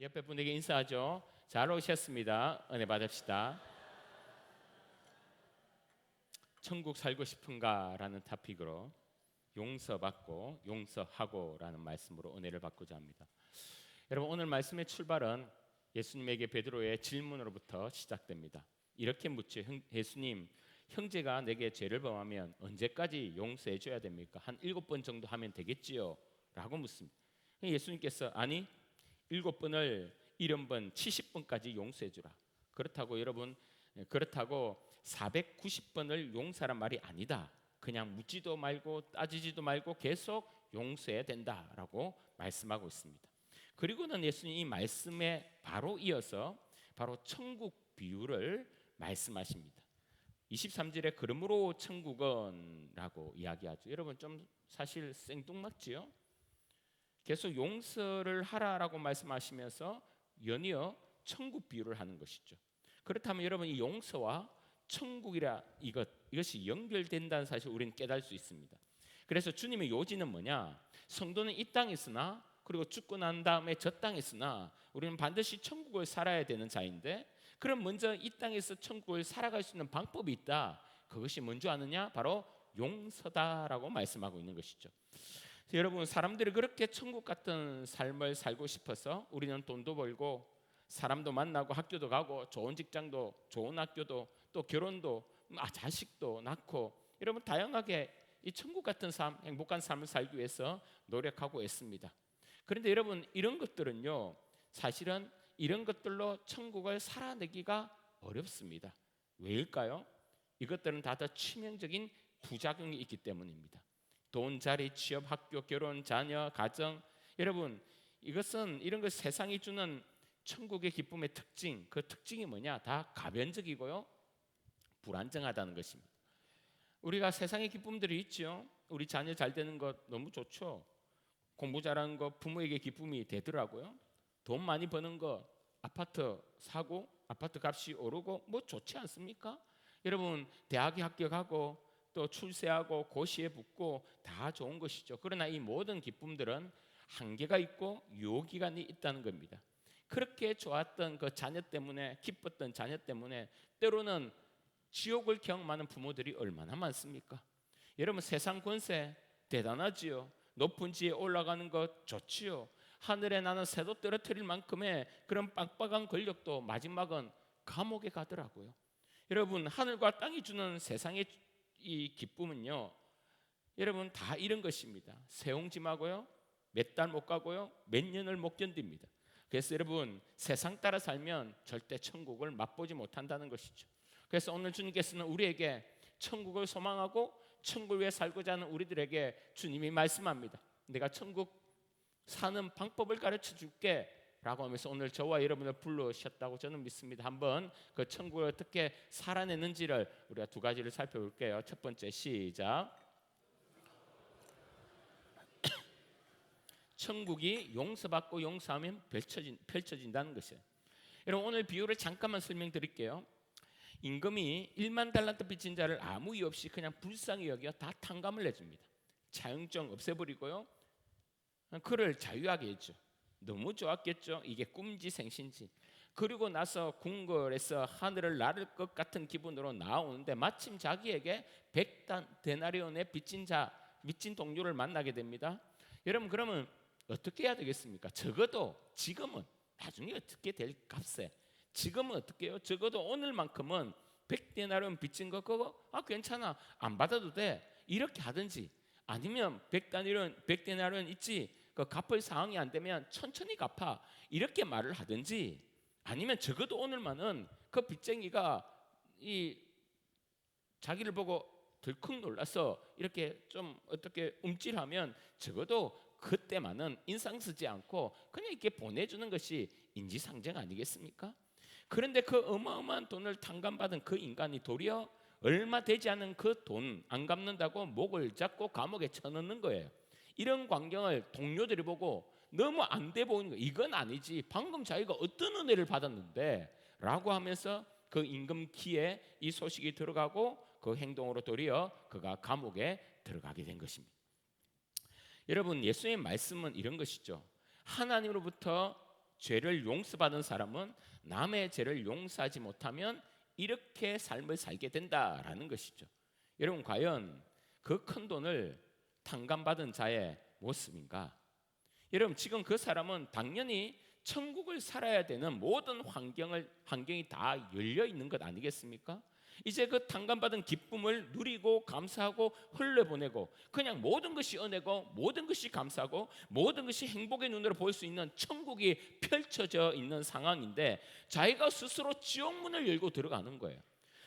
옆에 분에게 인사하죠. 잘 오셨습니다. 은혜 받읍시다. 천국 살고 싶은가라는 토픽으로 용서받고 용서하고라는 말씀으로 은혜를 받고자 합니다. 여러분, 오늘 말씀의 출발은 예수님에게 베드로의 질문으로부터 시작됩니다. 이렇게 묻죠. 예수님, 형제가 내게 죄를 범하면 언제까지 용서해 줘야 됩니까? 한 7번 정도 하면 되겠지요? 라고 묻습니다. 예수님께서 아니, 7번을 70번, 70번까지 용서해 주라. 그렇다고 여러분, 그렇다고 490번을 용서란 말이 아니다. 그냥 묻지도 말고 따지지도 말고 계속 용서해야 된다라고 말씀하고 있습니다. 그리고는 예수님이 이 말씀에 바로 이어서 바로 천국 비유를 말씀하십니다. 23절에 그러므로 천국은 라고 이야기하죠. 여러분, 좀 사실 생뚱맞지요? 계속 용서를 하라라고 말씀하시면서 연이어 천국 비유를 하는 것이죠. 그렇다면 여러분, 이 용서와 천국이라 이것이 연결된다는 사실을 우리는 깨달을 수 있습니다. 그래서 주님의 요지는 뭐냐? 성도는 이 땅에 있으나, 그리고 죽고 난 다음에 저 땅에 있으나 우리는 반드시 천국을 살아야 되는 자인데, 그럼 먼저 이 땅에서 천국을 살아갈 수 있는 방법이 있다. 그것이 뭔지 아느냐? 바로 용서다라고 말씀하고 있는 것이죠. 여러분, 사람들이 그렇게 천국 같은 삶을 살고 싶어서 우리는 돈도 벌고 사람도 만나고 학교도 가고 좋은 직장도 좋은 학교도 또 결혼도 자식도 낳고 여러분 다양하게 이 천국 같은 삶, 행복한 삶을 살기 위해서 노력하고 있습니다. 그런데 여러분, 이런 것들은요, 사실은 이런 것들로 천국을 살아내기가 어렵습니다. 왜일까요? 이것들은 다 치명적인 부작용이 있기 때문입니다. 돈, 자리, 취업, 학교, 결혼, 자녀, 가정. 여러분, 이런 것 세상이 주는 천국의 기쁨의 특징, 그 특징이 뭐냐? 다 가변적이고요, 불안정하다는 것입니다. 우리가 세상의 기쁨들이 있죠. 우리 자녀 잘 되는 것 너무 좋죠. 공부 잘하는 것 부모에게 기쁨이 되더라고요. 돈 많이 버는 것, 아파트 사고 아파트 값이 오르고 뭐 좋지 않습니까? 여러분, 대학에 합격하고 또 출세하고 고시에 붙고 다 좋은 것이죠. 그러나 이 모든 기쁨들은 한계가 있고 유효기간이 있다는 겁니다. 그렇게 좋았던 그 자녀 때문에, 기뻤던 자녀 때문에 때로는 지옥을 경험하는 부모들이 얼마나 많습니까? 여러분, 세상 권세 대단하지요. 높은 지에 올라가는 것 좋지요. 하늘에 나는 새도 떨어뜨릴 만큼의 그런 빡빡한 권력도 마지막은 감옥에 가더라고요. 여러분, 하늘과 땅이 주는 세상의 이 기쁨은요, 여러분 다 이런 것입니다. 세옹지마고요, 몇 달 못 가고요, 몇 년을 못 견딥니다. 그래서 여러분, 세상 따라 살면 절대 천국을 맛보지 못한다는 것이죠. 그래서 오늘 주님께서는 우리에게 천국을 소망하고 천국을 위해 살고자 하는 우리들에게 주님이 말씀합니다. 내가 천국 사는 방법을 가르쳐 줄게 라고 하면서 오늘 저와 여러분을 불러오셨다고 저는 믿습니다. 한번 그 천국을 어떻게 살아내는지를 우리가 두 가지를 살펴볼게요. 첫 번째, 시작. 천국이 용서받고 용서하면 펼쳐진다는 것이에요. 여러분, 오늘 비유를 잠깐만 설명드릴게요. 임금이 1만 달란트 빚진 자를 아무 이유 없이 그냥 불쌍히 여겨 다 탕감을 내줍니다. 차용증 없애버리고요, 그를 자유하게 했죠. 너무 좋았겠죠. 이게 꿈인지 생신지. 그리고 나서 궁궐에서 하늘을 나를 것 같은 기분으로 나오는데 마침 자기에게 100데나리온의 빚진 동료를 만나게 됩니다. 여러분, 그러면 어떻게 해야 되겠습니까? 적어도 지금은, 나중에 어떻게 될 값에 지금은 어떻게 해요? 적어도 오늘만큼은 100데나리온 빚진 거 그거 괜찮아, 안 받아도 돼, 이렇게 하든지, 아니면 100데나리온 있지, 그 갚을 상황이 안 되면 천천히 갚아, 이렇게 말을 하든지, 아니면 적어도 오늘만은 그 빚쟁이가 이 자기를 보고 덜컥 놀라서 이렇게 좀 어떻게 움찔하면 적어도 그때만은 인상 쓰지 않고 그냥 이렇게 보내주는 것이 인지상정 아니겠습니까? 그런데 그 어마어마한 돈을 탕감받은 그 인간이 도리어 얼마 되지 않은 그 돈 안 갚는다고 목을 잡고 감옥에 쳐넣는 거예요. 이런 광경을 동료들이 보고 너무 안 돼 보이는 거예요. 이건 아니지, 방금 자기가 어떤 은혜를 받았는데 라고 하면서 그 임금 귀에 이 소식이 들어가고 그 행동으로 도리어 그가 감옥에 들어가게 된 것입니다. 여러분, 예수님의 말씀은 이런 것이죠. 하나님으로부터 죄를 용서받은 사람은 남의 죄를 용서하지 못하면 이렇게 삶을 살게 된다라는 것이죠. 여러분, 과연 그 큰 돈을 탕감받은 자의 모습인가? 여러분, 지금 그 사람은 당연히 천국을 살아야 되는 모든 환경이 다 열려 있는 것 아니겠습니까? 이제 그 탕감받은 기쁨을 누리고 감사하고 흘려보내고 그냥 모든 것이 은혜고 모든 것이 감사하고 모든 것이 행복의 눈으로 볼 수 있는 천국이 펼쳐져 있는 상황인데, 자기가 스스로 지옥문을 열고 들어가는 거예요.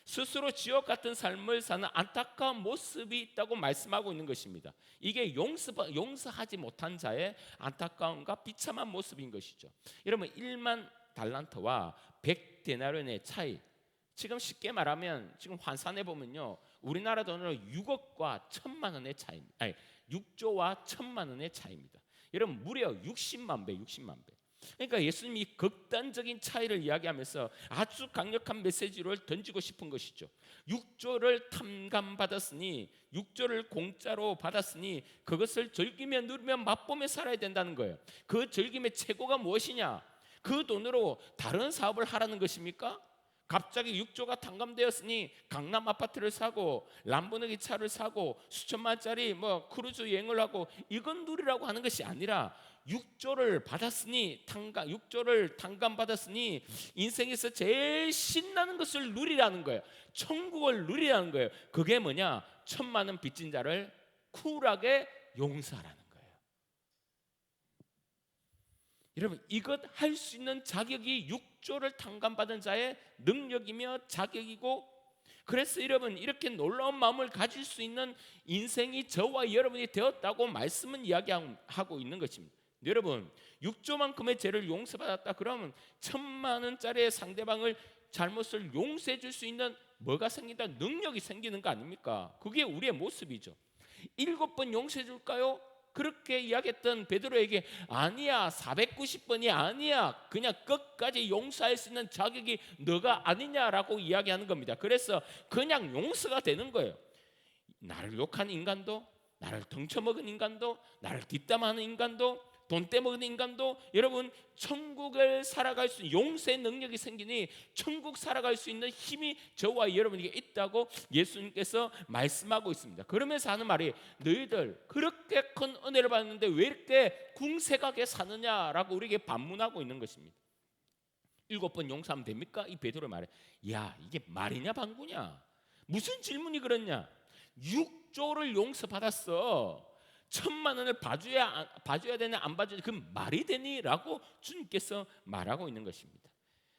스스로 지옥 같은 삶을 사는 안타까운 모습이 있다고 말씀하고 있는 것입니다. 이게 용서하지 못한 자의 안타까움과 비참한 모습인 것이죠. 여러분, 1만 달란트와 100데나리온의 차이, 지금 쉽게 말하면 지금 환산해 보면요, 우리나라 돈으로 6억과 1,000만 원의 차이입니다. 아니, 6조와 1,000만 원의 차이입니다. 여러분, 무려 60만 배, 60만 배. 그러니까 예수님이 극단적인 차이를 이야기하면서 아주 강력한 메시지를 던지고 싶은 것이죠. 6조를 탕감받았으니, 6조를 공짜로 받았으니 그것을 즐기며 누리며 맛보며 살아야 된다는 거예요. 그 즐김의 최고가 무엇이냐? 그 돈으로 다른 사업을 하라는 것입니까? 갑자기 6조가 탕감되었으니 강남 아파트를 사고 람보르기니 차를 사고 수천만짜리 크루즈 여행을 하고 이건 누리라고 하는 것이 아니라, 6조를 탕감받았으니 인생에서 제일 신나는 것을 누리라는 거예요. 천국을 누리라는 거예요. 그게 뭐냐? 1,000만 원 빚진 자를 쿨하게 용서하라는 거예요. 여러분, 이것 할 수 있는 자격이 6조를 탕감받은 자의 능력이며 자격이고, 그래서 여러분, 이렇게 놀라운 마음을 가질 수 있는 인생이 저와 여러분이 되었다고 말씀은 이야기하고 있는 것입니다. 여러분, 6조만큼의 죄를 용서받았다 그러면 1,000만 원짜리의 상대방을 잘못을 용서해 줄 수 있는 뭐가 생긴다? 능력이 생기는 거 아닙니까? 그게 우리의 모습이죠. 7번 용서해 줄까요? 그렇게 이야기했던 베드로에게 아니야, 490번이 아니야, 그냥 끝까지 용서할 수 있는 자격이 너가 아니냐라고 이야기하는 겁니다. 그래서 그냥 용서가 되는 거예요. 나를 욕한 인간도, 나를 덩쳐먹은 인간도, 나를 뒷담화하는 인간도, 돈 떼먹은 인간도, 여러분, 천국을 살아갈 수 있는 용서의 능력이 생기니 천국 살아갈 수 있는 힘이 저와 여러분에게 있다고 예수님께서 말씀하고 있습니다. 그러면서 하는 말이, 너희들 그렇게 큰 은혜를 받았는데 왜 이렇게 궁색하게 사느냐라고 우리에게 반문하고 있는 것입니다. 7번 용서하면 됩니까? 이 베드로의 말에, 야, 이게 말이냐 방구냐? 무슨 질문이 그렇냐? 6조를 용서받았어. 1,000만 원을 봐줘야 되냐 안 봐줘야 되냐, 그 말이 되니? 라고 주님께서 말하고 있는 것입니다.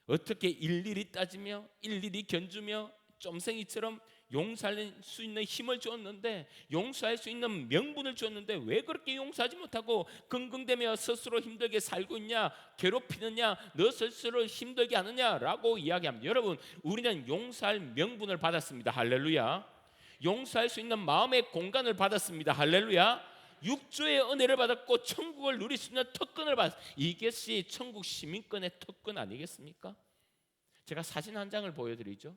어떻게 일일이 따지며 일일이 견주며 쫌생이처럼 용서할 수 있는 힘을 주었는데, 용서할 수 있는 명분을 주었는데 왜 그렇게 용서하지 못하고 긍긍대며 스스로 힘들게 살고 있냐, 괴롭히느냐, 너 스스로 힘들게 하느냐라고 이야기합니다. 여러분, 우리는 용서할 명분을 받았습니다. 할렐루야. 용서할 수 있는 마음의 공간을 받았습니다. 할렐루야. 6조의 은혜를 받았고 천국을 누릴 수 있는 특권을 받았습니다. 이것이 천국 시민권의 특권 아니겠습니까? 제가 사진 한 장을 보여드리죠.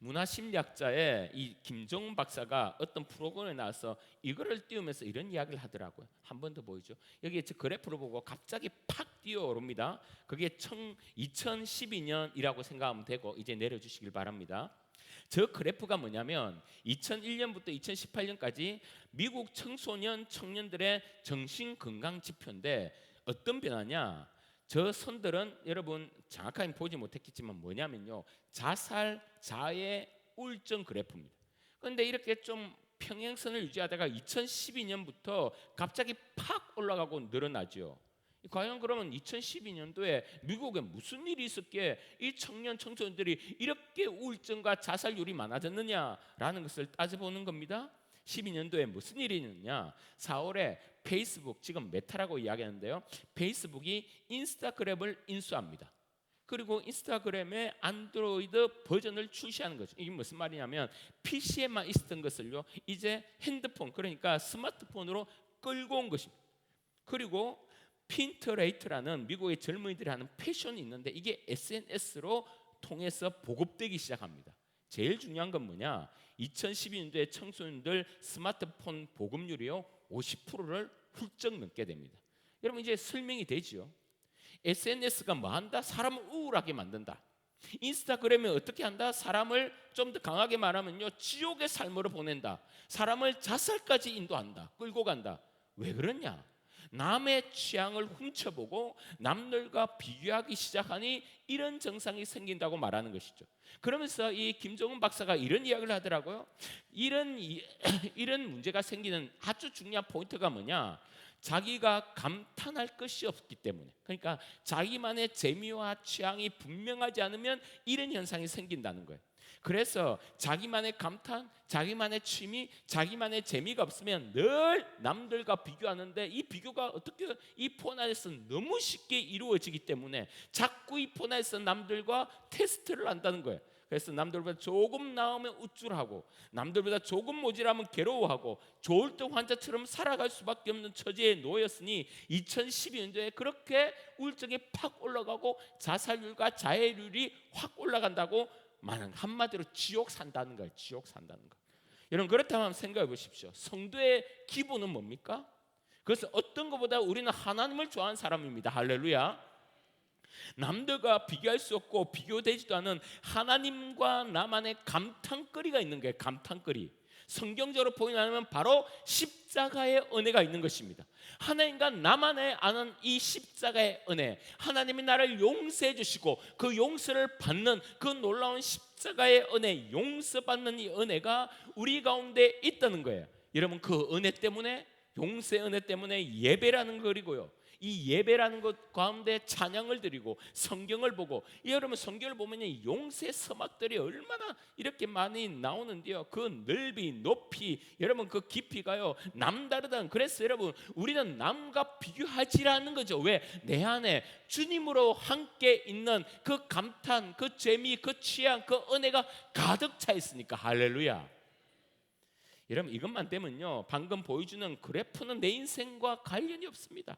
문화심리학자의 이 김정은 박사가 어떤 프로그램에 나와서 이거를 띄우면서 이런 이야기를 하더라고요. 한 번 더 보이죠. 여기 저 그래프를 보고 갑자기 팍 뛰어오릅니다. 그게 2012년이라고 생각하면 되고, 이제 내려주시길 바랍니다. 저 그래프가 뭐냐면 2001년부터 2018년까지 미국 청년들의 정신건강 지표인데, 어떤 변화냐? 저 선들은 여러분 정확하게 보지 못했겠지만 뭐냐면요, 자살, 자해, 우울증 그래프입니다. 그런데 이렇게 좀 평행선을 유지하다가 2012년부터 갑자기 팍 올라가고 늘어나죠. 과연 그러면 2012년도에 미국에 무슨 일이 있었기에 이 청소년들이 이렇게 우울증과 자살률이 많아졌느냐라는 것을 따져보는 겁니다. 12년도에 무슨 일이 있느냐? 4월에 페이스북, 지금 메타라고 이야기하는데요, 페이스북이 인스타그램을 인수합니다. 그리고 인스타그램의 안드로이드 버전을 출시하는 거죠. 이게 무슨 말이냐면 PC에만 있었던 것을요, 이제 핸드폰, 그러니까 스마트폰으로 끌고 온 것입니다. 그리고 핀터레이트라는 미국의 젊은이들이 하는 패션이 있는데, 이게 SNS로 통해서 보급되기 시작합니다. 제일 중요한 건 뭐냐? 2012년도에 청소년들 스마트폰 보급률이요 50%를 훌쩍 넘게 됩니다. 여러분, 이제 설명이 되죠. SNS가 뭐 한다? 사람을 우울하게 만든다. 인스타그램이 어떻게 한다? 사람을 좀 더 강하게 말하면요, 지옥의 삶으로 보낸다. 사람을 자살까지 인도한다. 끌고 간다. 왜 그러냐? 남의 취향을 훔쳐보고 남들과 비교하기 시작하니 이런 증상이 생긴다고 말하는 것이죠. 그러면서 이 김정은 박사가 이런 이야기를 하더라고요. 이런 문제가 생기는 아주 중요한 포인트가 뭐냐? 자기가 감탄할 것이 없기 때문에. 그러니까 자기만의 재미와 취향이 분명하지 않으면 이런 현상이 생긴다는 거예요. 그래서 자기만의 감탄, 자기만의 취미, 자기만의 재미가 없으면 늘 남들과 비교하는데, 이 비교가 어떻게 이 폰 안에서 너무 쉽게 이루어지기 때문에 자꾸 이 폰 안에서 남들과 테스트를 한다는 거예요. 그래서 남들보다 조금 나오면 우쭐하고, 남들보다 조금 모자라면 괴로워하고, 좋을 때 환자처럼 살아갈 수밖에 없는 처지에 놓였으니 2012년도에 그렇게 우울증이 팍 올라가고 자살률과 자해율이 확 올라간다고 말하는, 한마디로 지옥 산다는 거예요. 지옥 산다는 거. 여러분, 그렇다면 생각해 보십시오. 성도의 기본은 뭡니까? 그래서 어떤 것보다 우리는 하나님을 좋아하는 사람입니다. 할렐루야. 남들과 비교할 수 없고 비교되지도 않은 하나님과 나만의 감탄거리가 있는 거예요. 감탄거리. 성경적으로 보이면 바로 십자가의 은혜가 있는 것입니다. 하나님과 나만의 아는 이 십자가의 은혜, 하나님이 나를 용서해 주시고 그 용서를 받는 그 놀라운 십자가의 은혜, 용서받는 이 은혜가 우리 가운데 있다는 거예요. 여러분, 그 은혜 때문에, 용서의 은혜 때문에 예배라는 거리고요, 이 예배라는 것 가운데 찬양을 드리고 성경을 보고, 여러분 성경을 보면 용서의 서막들이 얼마나 이렇게 많이 나오는데요, 그 넓이, 높이, 여러분 그 깊이가요 남다르다는. 그래서 여러분, 우리는 남과 비교하지 않는 거죠. 왜? 내 안에 주님으로 함께 있는 그 감탄, 그 재미, 그 취향, 그 은혜가 가득 차 있으니까. 할렐루야. 여러분, 이것만 되면요, 방금 보여주는 그래프는 내 인생과 관련이 없습니다.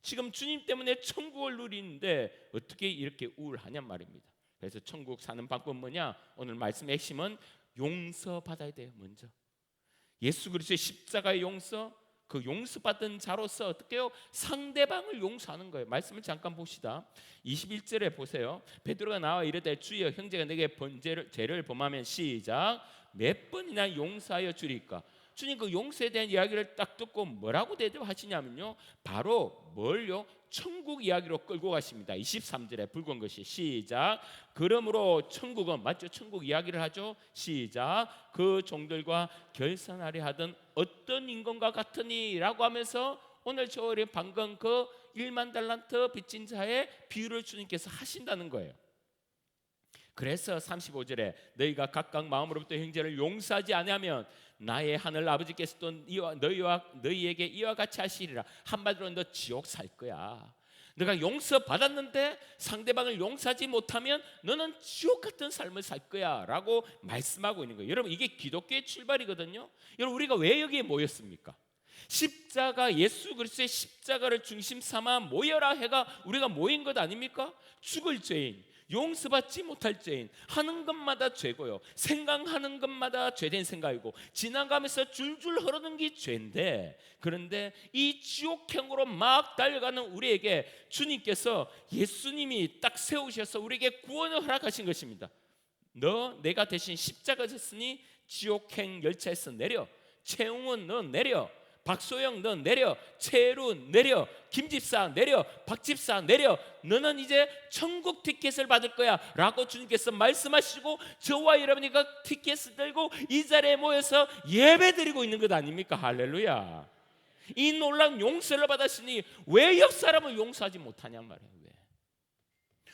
지금 주님 때문에 천국을 누리는데 어떻게 이렇게 우울하냔 말입니다. 그래서 천국 사는 방법은 뭐냐? 오늘 말씀의 핵심은 용서받아야 돼요. 먼저 예수 그리스도의 십자가의 용서, 그 용서받은 자로서 어떻게 해요? 상대방을 용서하는 거예요. 말씀을 잠깐 봅시다. 21절에 보세요. 베드로가 나와 이르되 주여, 형제가 내게 죄를 범하면, 시작, 몇 번이나 용서하여 주리까? 주님 그 용서에 대한 이야기를 딱 듣고 뭐라고 대답하시냐면요, 바로 뭘요? 천국 이야기로 끌고 가십니다. 23절에 붉은 것이, 시작, 그러므로 천국은, 맞죠? 천국 이야기를 하죠. 시작, 그 종들과 결산하려 하던 어떤 인건과 같으니 라고 하면서 오늘 저희 방금 그 1만 달란트 빚진 자의 비유를 주님께서 하신다는 거예요. 그래서 35절에 너희가 각각 마음으로부터 형제를 용서하지 아니하면 나의 하늘 아버지께서 또 너희에게 이와 같이 하시리라. 한마디로 너 지옥 살 거야. 너가 용서 받았는데 상대방을 용서하지 못하면 너는 지옥 같은 삶을 살 거야 라고 말씀하고 있는 거예요. 여러분, 이게 기독교의 출발이거든요. 여러분, 우리가 왜 여기에 모였습니까? 십자가, 예수 그리스도의 십자가를 중심 삼아 모여라 해가 우리가 모인 것 아닙니까? 죽을 죄인, 용서받지 못할 죄인, 하는 것마다 죄고요, 생각하는 것마다 죄된 생각이고, 지나가면서 줄줄 흐르는 게 죄인데, 그런데 이 지옥행으로 막 달려가는 우리에게 주님께서, 예수님이 딱 세우셔서 우리에게 구원을 허락하신 것입니다. 내가 대신 십자가 졌으니 지옥행 열차에서 내려. 최웅은 너 내려. 박소영 너 내려. 최루 내려. 김집사 내려. 박집사 내려. 너는 이제 천국 티켓을 받을 거야 라고 주님께서 말씀하시고, 저와 여러분이 그 티켓을 들고 이 자리에 모여서 예배드리고 있는 것 아닙니까? 할렐루야. 이 놀라운 용서를 받았으니 왜 옆 사람을 용서하지 못하냔 말이에요.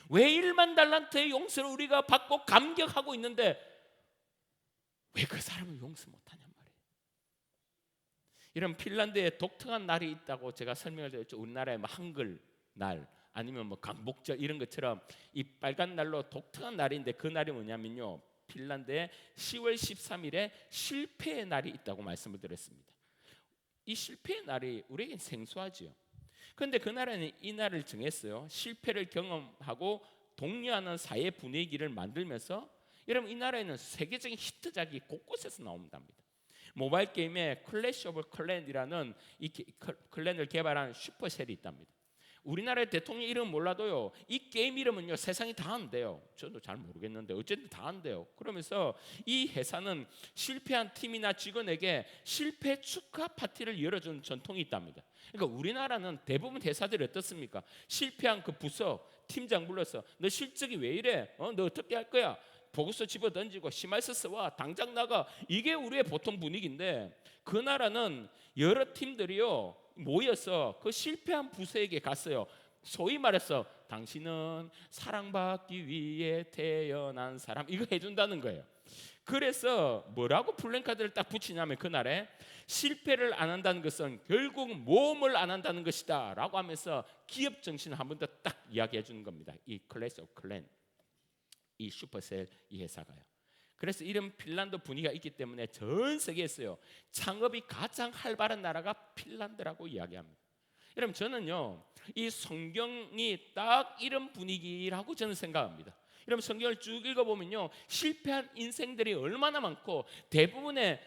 왜 1만 달란트의 용서를 우리가 받고 감격하고 있는데 왜 그 사람을 용서 못하냔 말이에요. 이런 핀란드에 독특한 날이 있다고 제가 설명을 드렸죠. 우리나라의 뭐 한글날 아니면 뭐 강복절 이런 것처럼 이 빨간 날로 독특한 날인데, 그 날이 뭐냐면요, 핀란드에 10월 13일에 실패의 날이 있다고 말씀을 드렸습니다. 이 실패의 날이 우리에겐 생소하지요. 그런데 그 나라는 이 날을 정했어요. 실패를 경험하고 독려하는 사회 분위기를 만들면서, 여러분 이 나라에는 세계적인 히트작이 곳곳에서 나온답니다. 모바일 게임에 클래시 오브 클랜이라는 이 클랜을 개발한 슈퍼셀이 있답니다. 우리나라의 대통령 이름 몰라도요, 이 게임 이름은요 세상이 다 안돼요. 저도 잘 모르겠는데 어쨌든 다 안돼요. 그러면서 이 회사는 실패한 팀이나 직원에게 실패 축하 파티를 열어주는 전통이 있답니다. 그러니까 우리나라는 대부분 회사들이 어떻습니까? 실패한 그 부서 팀장 불러서 너 실적이 왜 이래? 너 어떻게 할 거야? 보고서 집어 던지고 심할서 써와 당장 나가. 이게 우리의 보통 분위기인데, 그 나라는 여러 팀들이요 모여서 그 실패한 부서에게 갔어요. 소위 말해서 당신은 사랑받기 위해 태어난 사람, 이거 해준다는 거예요. 그래서 뭐라고 플랜카드를 딱 붙이냐면, 그날에 실패를 안 한다는 것은 결국 모험을 안 한다는 것이다 라고 하면서 기업 정신을 한 번 더 딱 이야기해 주는 겁니다. 이 클래스 오브 클랜, 이 슈퍼셀 이 회사가요. 그래서 이런 핀란드 분위기가 있기 때문에 전 세계에서요 창업이 가장 활발한 나라가 핀란드라고 이야기합니다. 여러분, 저는요 이 성경이 딱 이런 분위기라고 저는 생각합니다. 여러분, 성경을 쭉 읽어보면요 실패한 인생들이 얼마나 많고, 대부분의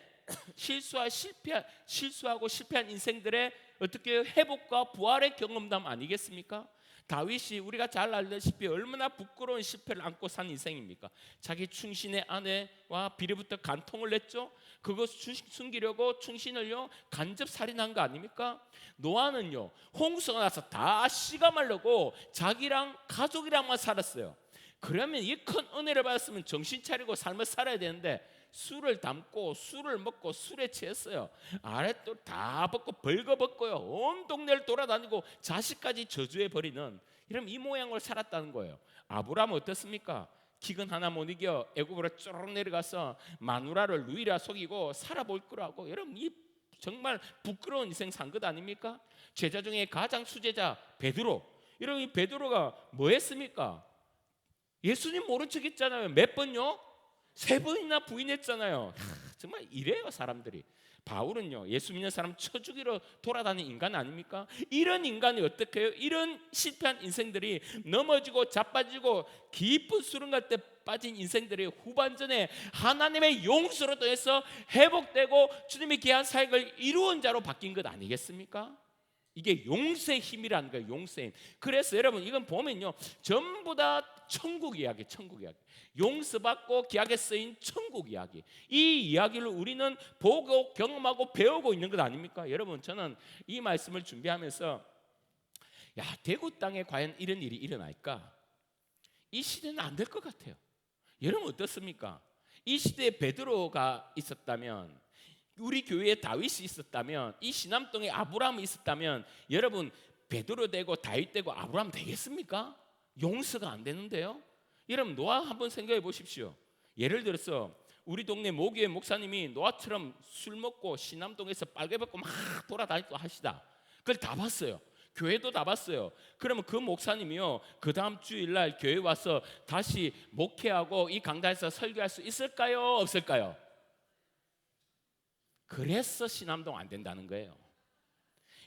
실수하고 실패한 인생들의 어떻게 회복과 부활의 경험담 아니겠습니까? 다윗이 우리가 잘 알다시피 얼마나 부끄러운 실패를 안고 산 인생입니까? 자기 충신의 아내와 비례부터 간통을 냈죠. 그거 숨기려고 충신을요 간접 살인한 거 아닙니까? 노아는요 홍수가 나서 다 씨가 마르고 자기랑 가족이랑만 살았어요. 그러면 이 큰 은혜를 받았으면 정신 차리고 삶을 살아야 되는데, 술을 담고 술을 먹고 술에 취했어요. 아랫돌 다 벗고 벌거벗고요 온 동네를 돌아다니고 자식까지 저주해 버리는 이런 이 모양으로 살았다는 거예요. 아브라함은 어떻습니까? 기근 하나 못 이겨 애굽으로 쭉 내려가서 마누라를 누이라 속이고 살아볼 거라고. 여러분, 이 정말 부끄러운 인생 산 것 아닙니까? 제자 중에 가장 수제자 베드로. 여러분, 이 베드로가 뭐 했습니까? 예수님 모른 척 했잖아요. 몇 번요? 3번이나 부인했잖아요. 정말 이래요 사람들이. 바울은요 예수 믿는 사람 쳐 죽이러 돌아다니는 인간 아닙니까? 이런 인간이 어떻게 해요? 이런 실패한 인생들이 넘어지고 자빠지고 깊은 수렁갈 때 빠진 인생들이 후반전에 하나님의 용서로 통해서 회복되고 주님의 귀한 사역을 이루은 자로 바뀐 것 아니겠습니까? 이게 용서의 힘이라는 거예요. 용서의 힘. 그래서 여러분, 이건 보면요 전부 다 천국 이야기, 천국 이야기. 용서받고 기약에 쓰인 천국 이야기. 이 이야기를 우리는 보고 경험하고 배우고 있는 것 아닙니까? 여러분, 저는 이 말씀을 준비하면서 대구 땅에 과연 이런 일이 일어날까? 이 시대는 안 될 것 같아요. 여러분 어떻습니까? 이 시대에 베드로가 있었다면, 우리 교회에 다윗이 있었다면, 이 시남동에 아브라함이 있었다면, 여러분 베드로 되고 다윗 되고 아브라함 되겠습니까? 용서가 안 되는데요. 여러분, 노아 한번 생각해 보십시오. 예를 들어서 우리 동네 모교회 목사님이 노아처럼 술 먹고 시남동에서 빨개 벗고 막 돌아다니고 하시다. 그걸 다 봤어요. 교회도 다 봤어요. 그러면 그 목사님이요 그 다음 주일날 교회 와서 다시 목회하고 이 강단에서 설교할 수 있을까요? 없을까요? 그래서 시남동 안 된다는 거예요.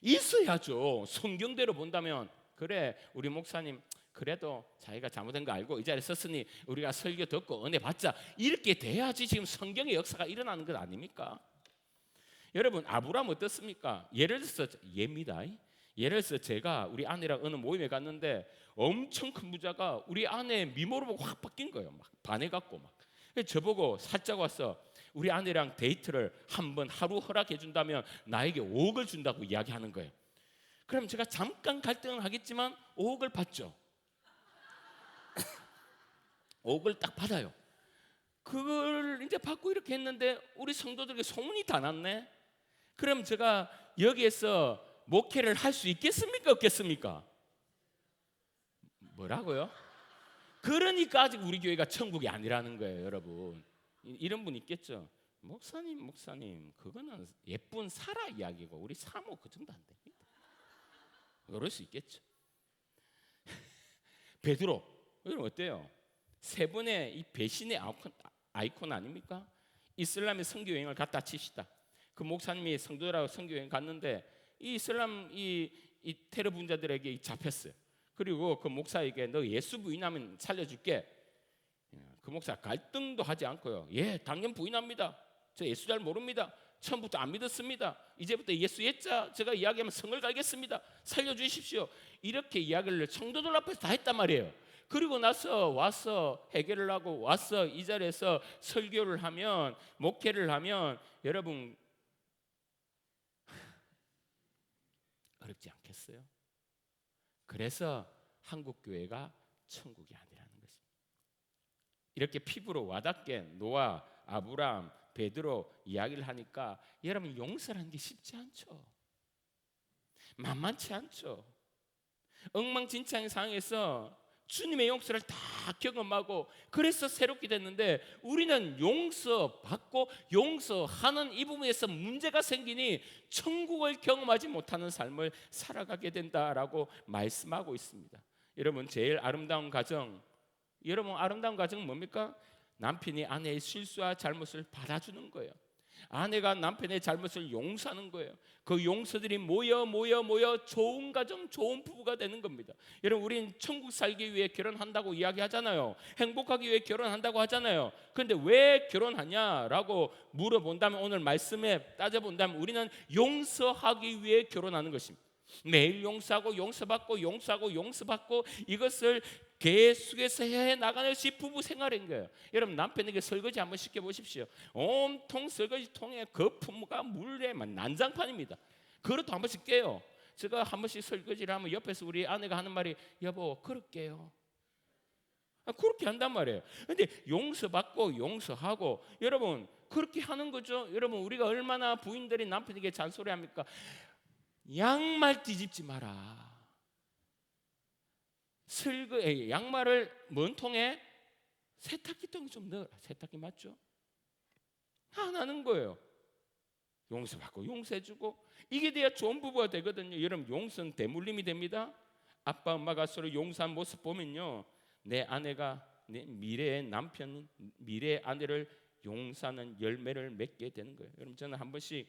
있어야죠. 성경대로 본다면, 그래 우리 목사님 그래도 자기가 잘못된 거 알고 이 자리에 섰으니 우리가 설교 듣고 은혜 받자, 이렇게 돼야지 지금 성경의 역사가 일어나는 것 아닙니까? 여러분, 아브라함 어떻습니까? 예를 들어서 예입니다. 예를 들어서 제가 우리 아내랑 어느 모임에 갔는데 엄청 큰 부자가 우리 아내 미모를 보고 확 바뀐 거예요. 막 반해갖고 막. 저보고 살짝 와서 우리 아내랑 데이트를 한번 하루 허락해 준다면 나에게 5억을 준다고 이야기하는 거예요. 그럼 제가 잠깐 갈등은 하겠지만 5억을 받죠. 5억을 딱 받아요. 그걸 이제 받고 이렇게 했는데 우리 성도들에게 소문이 다 났네. 그럼 제가 여기에서 목회를 할 수 있겠습니까? 없겠습니까? 뭐라고요? 그러니까 아직 우리 교회가 천국이 아니라는 거예요, 여러분. 이런 분 있겠죠. 목사님 그거는 예쁜 사라 이야기고 우리 사모 그 정도 안 됩니다. 그럴 수 있겠죠. 베드로, 여러분 어때요? 세 분의 이 배신의 아이콘 아닙니까? 이슬람의 선교 여행을 갔다 치시다. 그 목사님이 성도들하고 선교 여행 갔는데 이 이슬람 이 테러 분자들에게 잡혔어요. 그리고 그 목사에게 너 예수 부인하면 살려줄게. 그 목사 갈등도 하지 않고요. 예, 당연 부인합니다. 저 예수 잘 모릅니다. 처음부터 안 믿었습니다. 이제부터 예수 예자 제가 이야기하면 성을 갈겠습니다. 살려주십시오. 이렇게 이야기를 성도들 앞에서 다 했단 말이에요. 그리고 나서 와서 해결을 하고 와서 이 자리에서 설교를 하면, 목회를 하면 여러분 어렵지 않겠어요? 그래서 한국 교회가 천국이 아니라는 것입니다. 이렇게 피부로 와닿게 노아, 아브라함, 베드로 이야기를 하니까 여러분 용서라는 게 쉽지 않죠. 만만치 않죠. 엉망진창의 상황에서 주님의 용서를 다 경험하고 그래서 새롭게 됐는데, 우리는 용서받고 용서하는 이 부분에서 문제가 생기니 천국을 경험하지 못하는 삶을 살아가게 된다라고 말씀하고 있습니다. 여러분 제일 아름다운 가정, 여러분 아름다운 가정은 뭡니까? 남편이 아내의 실수와 잘못을 받아주는 거예요. 아내가 남편의 잘못을 용서하는 거예요. 그 용서들이 모여 좋은 가정, 좋은 부부가 되는 겁니다. 여러분 우리는 천국 살기 위해 결혼한다고 이야기하잖아요. 행복하기 위해 결혼한다고 하잖아요. 그런데 왜 결혼하냐라고 물어본다면, 오늘 말씀에 따져본다면 우리는 용서하기 위해 결혼하는 것입니다. 매일 용서하고 용서받고 용서하고 용서받고 이것을 계속해서 해 나가는 것이 부부 생활인 거예요. 여러분 남편에게 설거지 한번 시켜보십시오. 온통 설거지통에 거품과 물에 난장판입니다. 그릇도 한 번씩 깨요. 제가 한 번씩 설거지를 하면 옆에서 우리 아내가 하는 말이, 여보 그릇 깨요. 그렇게 한단 말이에요. 근데 용서받고 용서하고 여러분 그렇게 하는 거죠. 여러분 우리가 얼마나 부인들이 남편에게 잔소리합니까? 양말 뒤집지 마라. 양말을 먼통에 세탁기통에 좀 넣어라. 세탁기 맞죠? 안 하는 거예요. 용서받고 용서해주고 이게 돼야 좋은 부부가 되거든요. 여러분 용서는 대물림이 됩니다. 아빠 엄마가 서로 용서한 모습 보면요, 내 아내가 내 미래의 남편, 미래의 아내를 용서하는 열매를 맺게 되는 거예요. 여러분 저는 한 번씩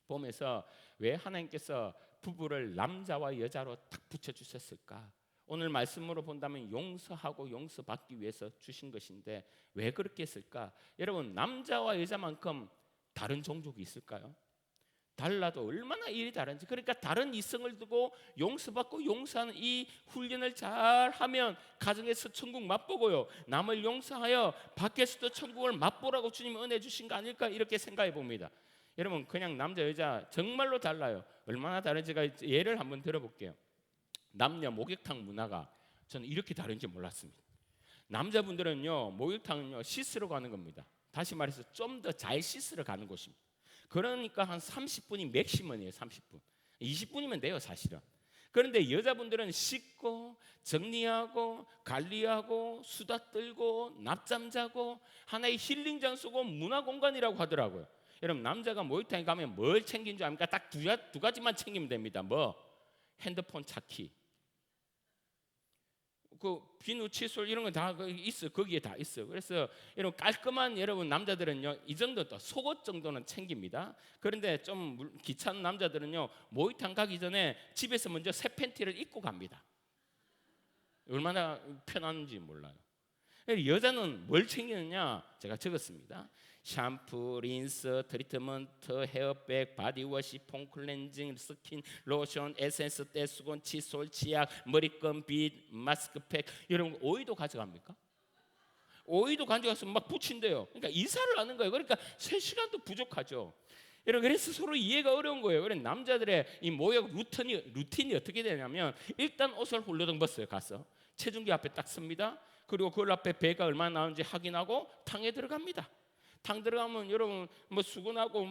보면서 왜 하나님께서 부부를 남자와 여자로 딱 붙여주셨을까? 오늘 말씀으로 본다면 용서하고 용서받기 위해서 주신 것인데 왜 그렇게 했을까? 여러분 남자와 여자만큼 다른 종족이 있을까요? 달라도 얼마나 일이 다른지. 그러니까 다른 이성을 두고 용서받고 용서하는 이 훈련을 잘하면 가정에서 천국 맛보고요, 남을 용서하여 밖에서도 천국을 맛보라고 주님이 은혜 주신 거 아닐까, 이렇게 생각해 봅니다. 여러분 그냥 남자 여자 정말로 달라요. 얼마나 다른지가 예를 한번 들어볼게요. 남녀 목욕탕 문화가 저는 이렇게 다른지 몰랐습니다. 남자분들은요 목욕탕은요 씻으러 가는 겁니다. 다시 말해서 좀 더 잘 씻으러 가는 곳입니다. 그러니까 한 30분이 맥시멈이에요. 30분 20분이면 돼요 사실은. 그런데 여자분들은 씻고 정리하고 관리하고 수다 떨고 낮잠 자고 하나의 힐링 장소고 문화 공간이라고 하더라고요. 여러분 남자가 목욕탕에 가면 뭘 챙긴 줄 압니까? 딱 두 가지만 챙기면 됩니다. 뭐? 핸드폰 찾기, 그 비누, 칫솔 이런 거 다 있어. 거기에 다 있어. 그래서 여러분 깔끔한 여러분 남자들은요 이 정도, 속옷 정도는 챙깁니다. 그런데 좀 귀찮은 남자들은요 목욕탕 가기 전에 집에서 먼저 새 팬티를 입고 갑니다. 얼마나 편한지 몰라요. 여자는 뭘 챙기느냐, 제가 적었습니다. 샴푸, 린스, 트리트먼트, 헤어백, 바디워시, 폼클렌징, 스킨, 로션, 에센스, 떼수건, 칫솔, 치약, 머리끈, 빗, 마스크팩. 여러분 오이도 가져갑니까? 오이도 가져가서 막 붙인대요. 그러니까 이사를 하는 거예요. 그러니까 3시간도 부족하죠. 여러분 그래서 서로 이해가 어려운 거예요. 그래서 남자들의 이 모욕 루틴이 어떻게 되냐면, 일단 옷을 훌러덩 벗어요. 가서 체중계 앞에 딱 섭니다. 그리고 그 앞에 배가 얼마나 나오는지 확인하고 탕에 들어갑니다. 탕 들어가면 여러분 뭐 수건하고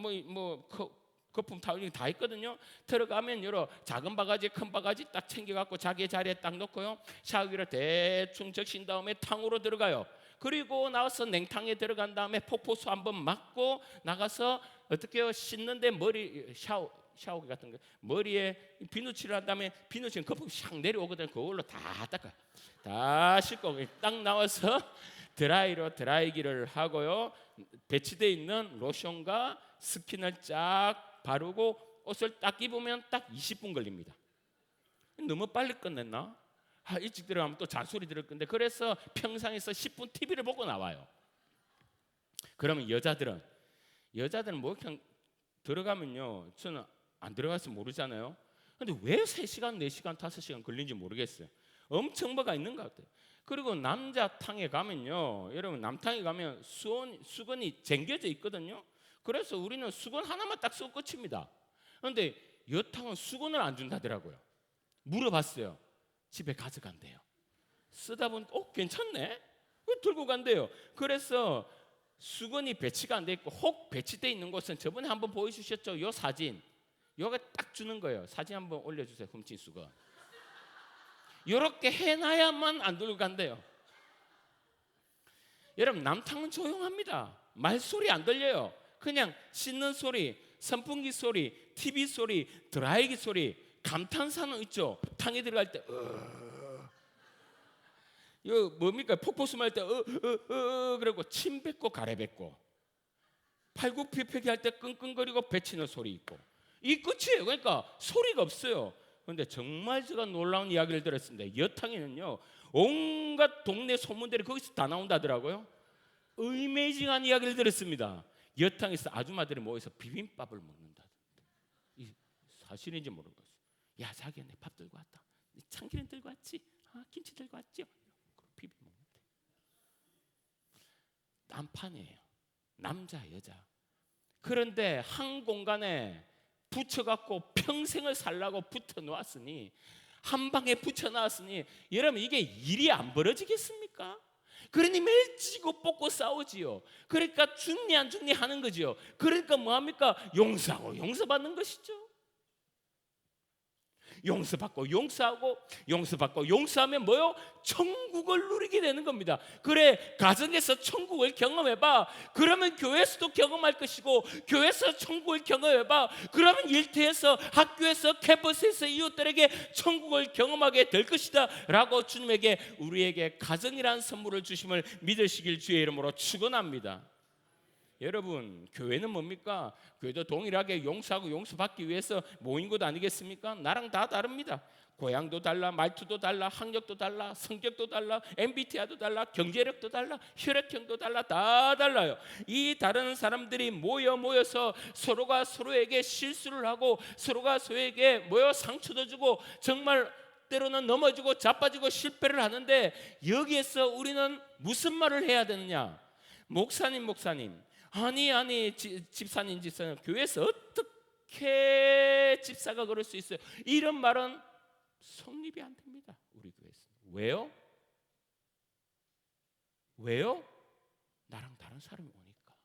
거품 타올링 다 있거든요. 들어가면 여러 작은 바가지 큰 바가지 딱 챙겨갖고 자기 자리에 딱 놓고요, 샤워기를 대충 적신 다음에 탕으로 들어가요. 그리고 나와서 냉탕에 들어간 다음에 폭포수 한번 맞고 나가서 어떻게 해요? 씻는데 머리 샤워기 같은 거 머리에 비누칠을 한 다음에 비누칠 거품이 샥 내려오거든요. 그걸로 다 닦아요. 다 씻고 딱 나와서 드라이로 드라이기를 하고요, 배치되어 있는 로션과 스킨을 쫙 바르고 옷을 딱 입으면 딱 20분 걸립니다. 너무 빨리 끝냈나? 일찍 들어가면 또 잔소리 들을 건데, 그래서 평상에서 10분 TV를 보고 나와요. 그러면 여자들은 목욕탕 들어가면요, 저는 안 들어가서 모르잖아요. 근데 왜 3시간, 4시간, 5시간 걸린지 모르겠어요. 엄청 뭐가 있는 것 같아요. 그리고 남자탕에 가면요, 여러분 남탕에 가면 수건이 쟁겨져 있거든요. 그래서 우리는 수건 하나만 딱 쓰고 끝입니다. 그런데 여탕은 수건을 안 준다더라고요. 물어봤어요. 집에 가져간대요. 쓰다 보니까 괜찮네? 들고 간대요. 그래서 수건이 배치가 안 돼 있고 혹 배치돼 있는 곳은 저번에 한번 보여주셨죠? 요 사진. 요가 딱 주는 거예요. 사진 한번 올려주세요. 훔친 수건. 이렇게 해놔야만 안 들고 간대요. 여러분 남탕은 조용합니다. 말소리 안 들려요. 그냥 씻는 소리, 선풍기 소리, TV 소리, 드라이기 소리, 감탄사는 있죠. 탕에 들어갈 때 이거 뭡니까? 폭포수 말 때 그러고 침 뱉고 가래 뱉고 팔굽혀펴기 할 때 끙끙거리고 뱉치는 소리 있고 이 끝이에요. 그러니까 소리가 없어요. 그런데 정말 제가 놀라운 이야기를 들었습니다. 여탕에는요 온갖 동네 소문들이 거기서 다 나온다더라고요. 어메이징한 이야기를 들었습니다. 여탕에서 아줌마들이 모여서 비빔밥을 먹는다던데. 이 사실인지 모르겠어요. 야 자기야 내 밥 들고 왔다. 참기름 들고 왔지? 김치 들고 왔지? 비빔 먹는데. 딴판이에요. 남자 여자. 그런데 한 공간에 붙여갖고 평생을 살라고 붙여 놓았으니 한 방에 붙여 놨으니 여러분 이게 일이 안 벌어지겠습니까? 그러니 매일 찌고 뽑고 싸우지요. 그러니까 죽니 안 죽니 하는 거지요. 그러니까 뭐합니까? 용서하고 용서받는 것이죠. 용서받고 용서하고 용서받고 용서하면 뭐요? 천국을 누리게 되는 겁니다. 그래 가정에서 천국을 경험해봐. 그러면 교회에서도 경험할 것이고 교회에서 천국을 경험해봐. 그러면 일터에서 학교에서 캠퍼스에서 이웃들에게 천국을 경험하게 될 것이다 라고 주님에게 우리에게 가정이라는 선물을 주심을 믿으시길 주의 이름으로 축원합니다. 여러분 교회는 뭡니까? 교회도 동일하게 용서하고 용서받기 위해서 모인 것 아니겠습니까? 나랑 다 다릅니다. 고향도 달라, 말투도 달라, 학력도 달라, 성격도 달라, MBTI도 달라, 경제력도 달라, 혈액형도 달라, 다 달라요. 이 다른 사람들이 모여서 서로가 서로에게 실수를 하고 서로가 서로에게 모여 상처도 주고 정말 때로는 넘어지고 자빠지고 실패를 하는데 여기에서 우리는 무슨 말을 해야 되느냐? 목사님 아니 집사님 교회에서 어떻게 집사가 그럴 수 있어요? 이런 말은 성립이 안 됩니다. 우리 교회에서. 왜요? 나랑 다른 사람이 오니까.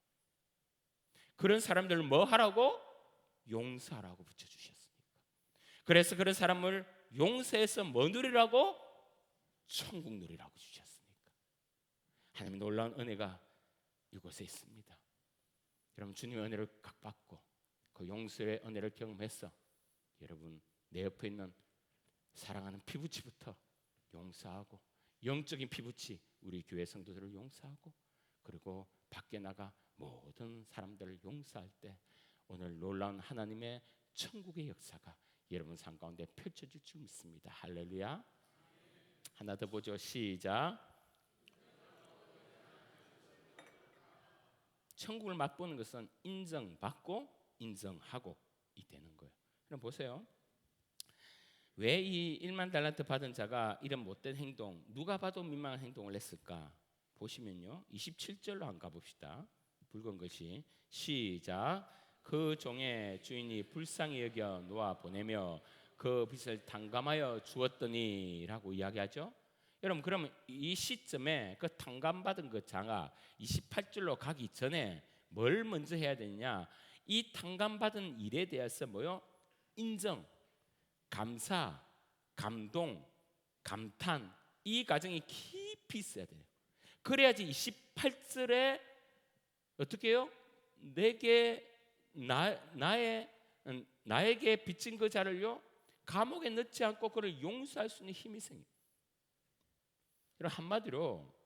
그런 사람들을 뭐 하라고? 용서하라고 붙여주셨으니까. 그래서 그런 사람을 용서해서 뭐 누리라고? 천국 누리라고 주셨으니까. 하나님의 놀라운 은혜가 이곳에 있습니다. 여러분 주님의 은혜를 각받고 그 용서의 은혜를 경험해서 여러분 내 옆에 있는 사랑하는 피부치부터 용서하고 영적인 피부치 우리 교회 성도들을 용서하고 그리고 밖에 나가 모든 사람들을 용서할 때 오늘 놀라운 하나님의 천국의 역사가 여러분 삶 가운데 펼쳐질 줄 믿습니다. 할렐루야. 하나 더 보죠. 시작. 천국을 맛보는 것은 인정받고 인정하고 이 되는 거예요. 그럼 보세요. 왜 이 1만 달란트 받은 자가 이런 못된 행동, 누가 봐도 민망한 행동을 했을까? 보시면요. 27절로 한 가봅시다. 붉은 것이 시작. 그 종의 주인이 불쌍히 여겨 놓아 보내며 그 빚을 탕감하여 주었더니 라고 이야기하죠. 여러분 그러면 이 시점에 그 탕감받은 그 자가 28절로 가기 전에 뭘 먼저 해야 되느냐? 이 탕감받은 일에 대해서 뭐요? 인정, 감사, 감동, 감탄 이 과정이 깊이 있어야 돼요. 그래야지 28절에 어떻게 해요? 나에게 빚진 그 자를요 감옥에 넣지 않고 그를 용서할 수 있는 힘이 생겨요. 여러분 한마디로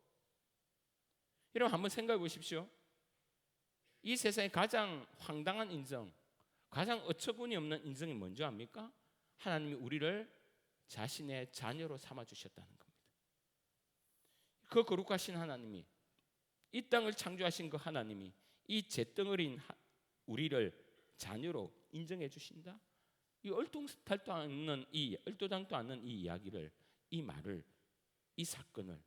여러분 한번 생각해 보십시오. 이 세상에 가장 황당한 인정, 가장 어처구니 없는 인정이 뭔지 압니까? 하나님이 우리를 자신의 자녀로 삼아주셨다는 겁니다. 그 거룩하신 하나님이 이 땅을 창조하신 그 하나님이 이 잿덩어리인 우리를 자녀로 인정해 주신다. 이 얼토당도 않는 이 이야기를, 이 말을, 이 사건을,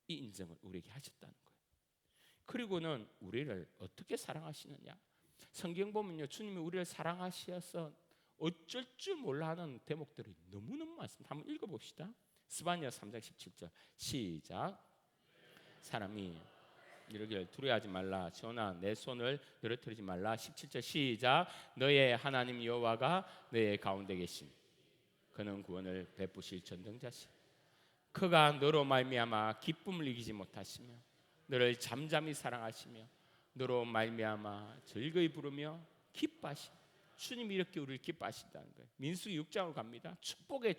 이 인정을 우리에게 하셨다는 거예요. 그리고는 우리를 어떻게 사랑하시느냐? 성경 보면요, 주님이 우리를 사랑하셔서 어쩔 줄 몰라 하는 대목들이 너무너무 많습니다. 한번 읽어봅시다. 스바냐 3장 17절 시작. 사람이 이러기를 두려워하지 말라. 전하 내 손을 늘어뜨리지 말라. 17절 시작. 너의 하나님 여호와가 너의 가운데 계심. 그는 구원을 베푸실 전능자시. 그가 너로 말미암아 기쁨을 이기지 못하시며 너를 잠잠히 사랑하시며 너로 말미암아 즐거이 부르며 기뻐하시. 주님이 이렇게 우리를 기뻐하신다는 거예요. 민수기 6장으로 갑니다. 축복해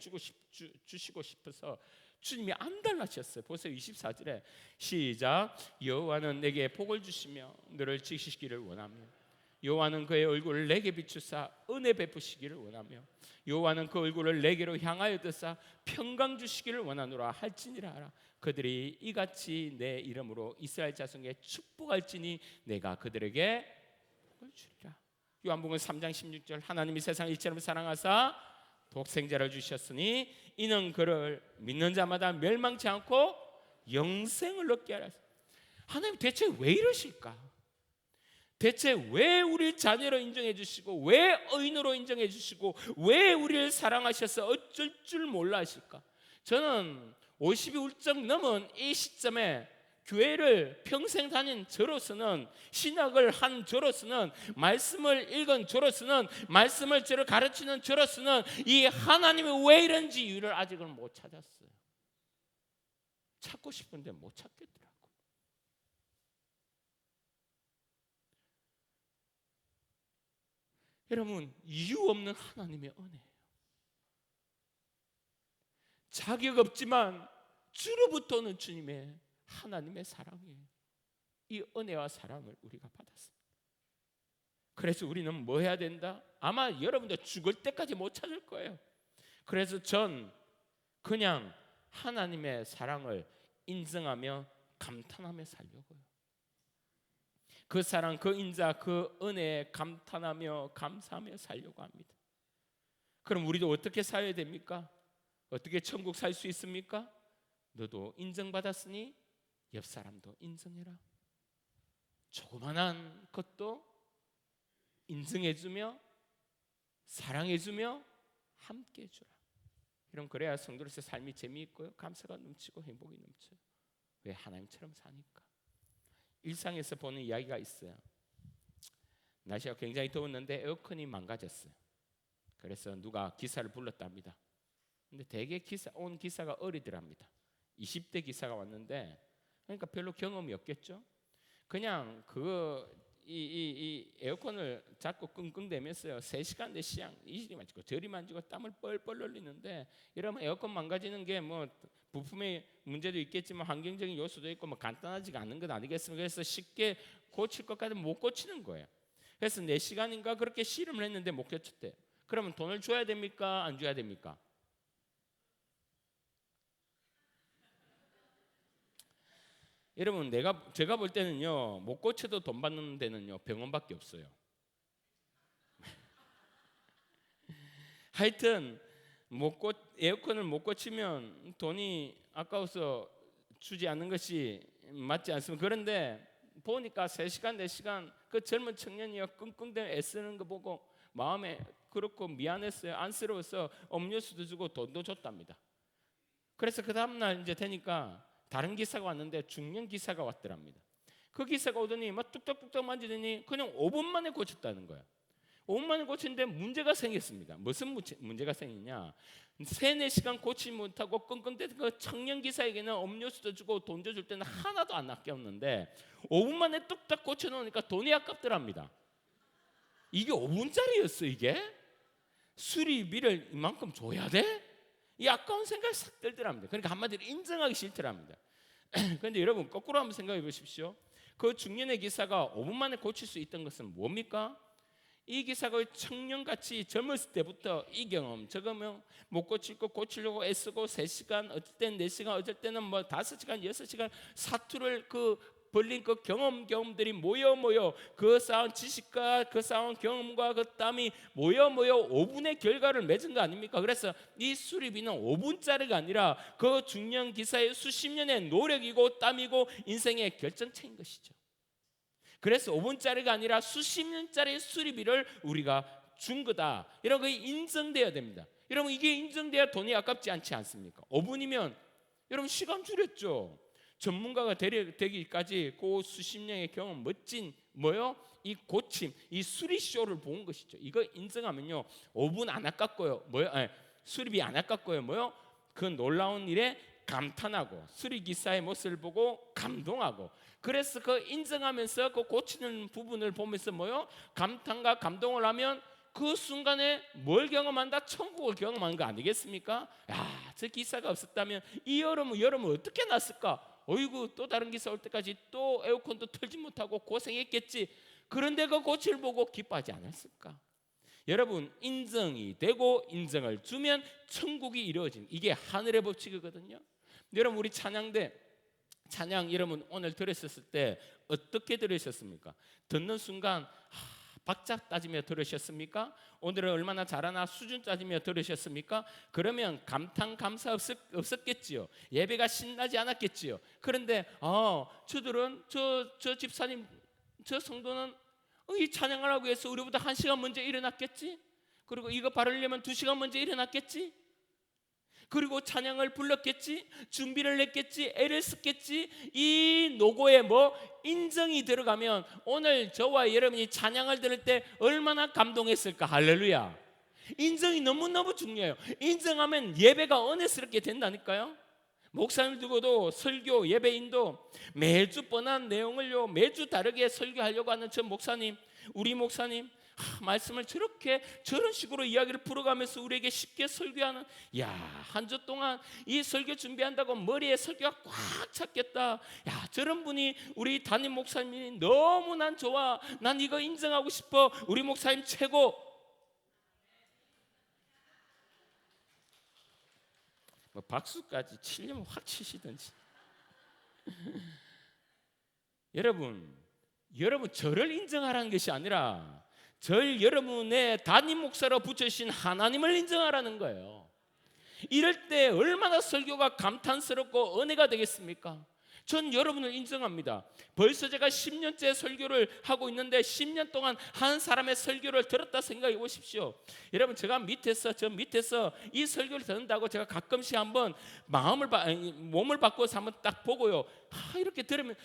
주시고 싶어서 주님이 안 달라셨어요. 보세요. 24절에 시작. 여호와는 내게 복을 주시며 너를 지키시기를 원하며 여호와는 그의 얼굴을 내게 비추사 은혜 베푸시기를 원하며 여호와는 그 얼굴을 내게로 향하여 드사 평강 주시기를 원하노라 할지니라 하라. 그들이 이같이 내 이름으로 이스라엘 자손에게 축복할지니 내가 그들에게 복을 주리라. 요한복음 3장 16절 하나님이 세상을 이처럼 사랑하사 독생자를 주셨으니 이는 그를 믿는 자마다 멸망치 않고 영생을 얻게 하라. 하나님 대체 왜 이러실까? 대체 왜 우리를 자녀로 인정해 주시고 왜 의인으로 인정해 주시고 왜 우리를 사랑하셔서 어쩔 줄 몰라 하실까? 저는 50이 훌쩍 넘은 이 시점에 교회를 평생 다닌 저로서는, 신학을 한 저로서는, 말씀을 읽은 저로서는, 말씀을 저를 가르치는 저로서는 이 하나님이 왜 이런지 이유를 아직은 못 찾았어요. 찾고 싶은데 못 찾겠더라고. 여러분, 이유 없는 하나님의 은혜예요. 자격 없지만 주로부터는 주님의 하나님의 사랑이에요. 이 은혜와 사랑을 우리가 받았습니다. 그래서 우리는 뭐 해야 된다? 아마 여러분들 죽을 때까지 못 찾을 거예요. 그래서 전 그냥 하나님의 사랑을 인정하며 감탄하며 살려고요. 그 사랑, 그 인자, 그 은혜에 감탄하며 감사하며 살려고 합니다. 그럼 우리도 어떻게 살아야 됩니까? 어떻게 천국 살 수 있습니까? 너도 인정받았으니 옆 사람도 인정해라. 조그만한 것도 인정해주며 사랑해주며 함께해주라. 이런 그래야 성도로서의 삶이 재미있고요, 감사가 넘치고 행복이 넘쳐요. 왜? 하나님처럼 사니까. 일상에서 보는 이야기가 있어요. 날씨가 굉장히 더웠는데 에어컨이 망가졌어요. 그래서 누가 기사를 불렀답니다. 근데 대개 온 기사가 어리더랍니다. 20대 기사가 왔는데, 그러니까 별로 경험이 없겠죠. 그냥 이 에어컨을 자꾸 끙끙대면서요, 3시간 4시간 이리 만지고 저리 만지고 땀을 뻘뻘 흘리는데, 이러면 에어컨 망가지는 게 뭐 부품의 문제도 있겠지만 환경적인 요소도 있고 뭐 간단하지가 않은 것 아니겠습니까? 그래서 쉽게 고칠 것 같으면 못 고치는 거예요. 그래서 4시간인가 그렇게 실험을 했는데 못 고쳤대요. 그러면 돈을 줘야 됩니까? 안 줘야 됩니까? 여러분, 제가 볼 때는요, 못 고쳐도 돈 받는 데는요 병원밖에 없어요. 하여튼 에어컨을 못 고치면 돈이 아까워서 주지 않는 것이 맞지 않습니까? 그런데 보니까 3시간 4시간 그 젊은 청년이요 끙끙대며 애쓰는 거 보고 마음에 그렇고 미안했어요. 안쓰러워서 음료수도 주고 돈도 줬답니다. 그래서 그 다음날 이제 되니까 다른 기사가 왔는데 중년 기사가 왔더랍니다. 그 기사가 오더니 막 뚝딱뚝딱 만지더니 그냥 5분 만에 고쳤다는 거야. 5분 만에 고치는데 문제가 생겼습니다. 무슨 문제가 생기냐? 3-4시간 고치지 못하고 끙끙대던 그 청년 기사에게는 음료수도 주고 돈도 줄 때는 하나도 안 아꼈는데 5분 만에 뚝딱 고쳐놓으니까 돈이 아깝더랍니다. 이게 5분짜리였어. 이게 수리비를 이만큼 줘야 돼? 이 아까운 생각이 싹 들더랍니다. 그러니까 한마디로 인정하기 싫더랍니다. 그런데 여러분 거꾸로 한번 생각해 보십시오. 그 중년의 기사가 5분 만에 고칠 수 있던 것은 뭡니까? 이 기사가 청년같이 젊었을 때부터 이 경험, 저 경험 못 고칠 거 고치려고 애쓰고 3시간, 어쩔 때는 4시간, 어쩔 때는 뭐 5시간, 6시간 사투를 그 벌린 그 경험들이 모여 그 쌓은 지식과 그 쌓은 경험과 그 땀이 모여 5분의 결과를 맺은 거 아닙니까? 그래서 이 수리비는 5분짜리가 아니라 그 중년 기사의 수십 년의 노력이고 땀이고 인생의 결정체인 것이죠. 그래서 5분짜리가 아니라 수십 년짜리 수리비를 우리가 준 거다. 이런 거 인정돼야 됩니다. 여러분, 이게 인정돼야 돈이 아깝지 않지 않습니까? 5분이면 여러분 시간 줄였죠. 전문가가 되기까지 그 수십 년의 경험, 멋진 이 고침, 이 수리쇼를 본 것이죠. 이거 인정하면요, 5분 안 아깝고요. 수리비 안 아깝고요. 그 놀라운 일에 감탄하고 수리기사의 모습을 보고 감동하고, 그래서 그 인정하면서 그 고치는 부분을 보면서 감탄과 감동을 하면 그 순간에 뭘 경험한다? 천국을 경험한 거 아니겠습니까? 야, 저 기사가 없었다면 이 여름은 어떻게 났을까? 어이구, 또 다른 기사 올 때까지 또 에어컨도 틀지 못하고 고생했겠지. 그런데 그 고치를 보고 기뻐하지 않았을까? 여러분, 인정이 되고 인정을 주면 천국이 이루어진, 이게 하늘의 법칙이거든요. 여러분, 우리 찬양 여러분 오늘 들으셨을 때 어떻게 들으셨습니까? 듣는 순간 박자 따지며 들으셨습니까? 오늘은 얼마나 잘하나 수준 따지며 들으셨습니까? 그러면 감탄 감사 없었겠지요. 예배가 신나지 않았겠지요. 그런데 저들은 저 집사님, 저 성도는 이 찬양을 하기 위해서 우리보다 1시간 먼저 일어났겠지. 그리고 이거 바르려면 2시간 먼저 일어났겠지. 그리고 찬양을 불렀겠지, 준비를 했겠지, 애를 썼겠지. 이 노고에 인정이 들어가면 오늘 저와 여러분이 찬양을 들을 때 얼마나 감동했을까. 할렐루야. 인정이 너무너무 중요해요. 인정하면 예배가 은혜스럽게 된다니까요. 목사님 두고도 설교 예배인도 매주 뻔한 내용을요, 매주 다르게 설교하려고 하는 저 목사님, 우리 목사님, 말씀을 저런 식으로 이야기를 풀어가면서 우리에게 쉽게 설교하는, 한 주 동안 이 설교 준비한다고 머리에 설교가 꽉 찼겠다. 저런 분이 우리 담임 목사님이 너무 난 좋아. 난 이거 인정하고 싶어. 우리 목사님 최고. 박수까지 치려면 확 치시든지. 여러분 저를 인정하라는 것이 아니라 여러분의 담임 목사로 붙여주신 하나님을 인정하라는 거예요. 이럴 때 얼마나 설교가 감탄스럽고 은혜가 되겠습니까? 전 여러분을 인정합니다. 벌써 제가 10년째 설교를 하고 있는데 10년 동안 한 사람의 설교를 들었다 생각해 보십시오. 여러분, 제가 밑에서 이 설교를 듣는다고 제가 가끔씩 한번 몸을 바꿔서 한번 딱 보고요, 이렇게 들으면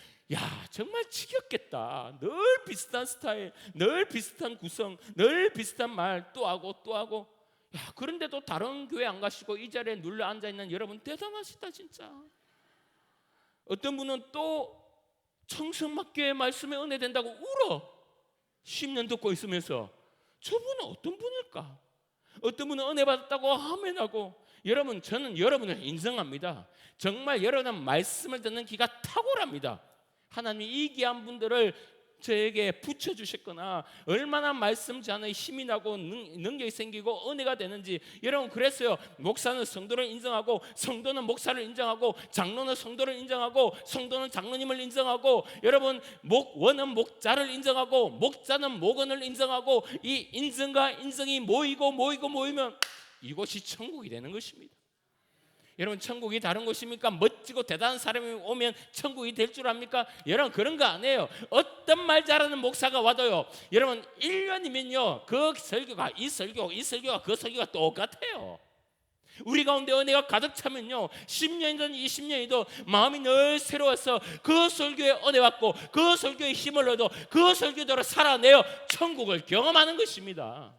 정말 지겹겠다. 늘 비슷한 스타일, 늘 비슷한 구성, 늘 비슷한 말 또 하고. 그런데도 다른 교회 안 가시고 이 자리에 눌러 앉아있는 여러분 대단하시다 진짜. 어떤 분은 또 청성막교회 말씀에 은혜 된다고 울어. 10년 듣고 있으면서. 저분은 어떤 분일까? 어떤 분은 은혜 받았다고 아멘하고. 여러분, 저는 여러분을 인정합니다. 정말 여러분은 말씀을 듣는 귀가 탁월합니다. 하나님이 이 귀한 분들을 저에게 붙여주셨거나 얼마나 말씀 전에 힘이 나고 능력이 생기고 은혜가 되는지. 여러분, 그랬어요. 목사는 성도를 인정하고, 성도는 목사를 인정하고, 장로는 성도를 인정하고, 성도는 장로님을 인정하고, 여러분, 목원은 목자를 인정하고, 목자는 목원을 인정하고, 이 인정과 인정이 모이면 이곳이 천국이 되는 것입니다. 여러분, 천국이 다른 곳입니까? 멋지고 대단한 사람이 오면 천국이 될 줄 압니까? 여러분, 그런 거 아니에요. 어떤 말 잘하는 목사가 와도요, 여러분 1년이면요 그 설교가 이 설교가 그 설교가 똑같아요. 우리 가운데 은혜가 가득 차면요 10년이든 20년이든 마음이 늘 새로워서 그 설교에 은혜 받고 그 설교에 힘을 얻어 그 설교대로 살아내어 천국을 경험하는 것입니다.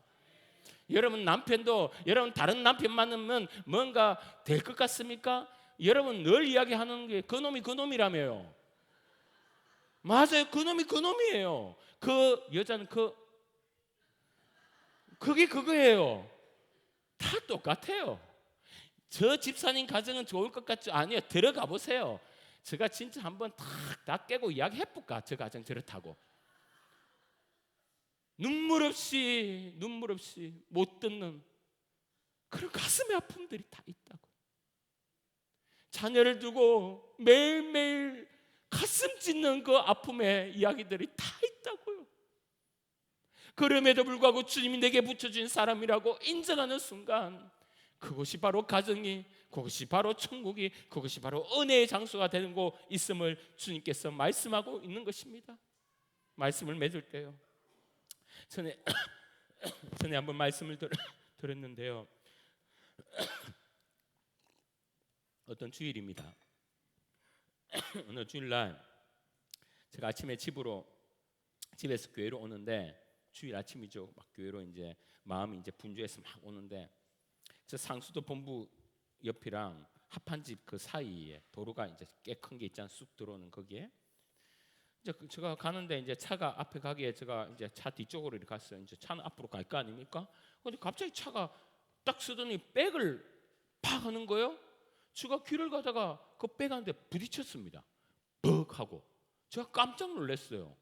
여러분 남편도 여러분 다른 남편 만나면 뭔가 될 것 같습니까? 여러분 늘 이야기하는 게 그놈이라며요. 맞아요, 그놈이에요. 그 여자는 그게 그거예요. 다 똑같아요. 저 집사님 가정은 좋을 것 같죠? 아니요, 들어가 보세요. 제가 진짜 한번 다 깨고 이야기 해볼까? 저 가정 저렇다고. 눈물 없이 못 듣는 그런 가슴의 아픔들이 다 있다고. 자녀를 두고 매일매일 가슴 찢는 그 아픔의 이야기들이 다 있다고요. 그럼에도 불구하고 주님이 내게 붙여준 사람이라고 인정하는 순간 그것이 바로 가정이, 그것이 바로 천국이, 그것이 바로 은혜의 장소가 되는 곳 있음을 주님께서 말씀하고 있는 것입니다. 말씀을 맺을 때요, 전에 한번 말씀을 들었는데요, 어떤 주일입니다. 어느 주일날 제가 아침에 집에서 교회로 오는데, 주일 아침이죠. 막 교회로 이제 마음이 이제 분주해서 막 오는데, 저 상수도 본부 옆이랑 합한 집 그 사이에 도로가 이제 꽤 큰 게 있잖아요. 쑥 들어오는 거기에 이제 제가 가는데, 이제 차가 앞에 가기에 제가 이제 차 뒤쪽으로 이렇게 갔어요. 이제 차는 앞으로 갈 거 아닙니까? 근데 갑자기 차가 딱 쓰더니 백을 팍 하는 거예요. 제가 길을 가다가 그 백한테 부딪혔습니다. 벅 하고 제가 깜짝 놀랐어요.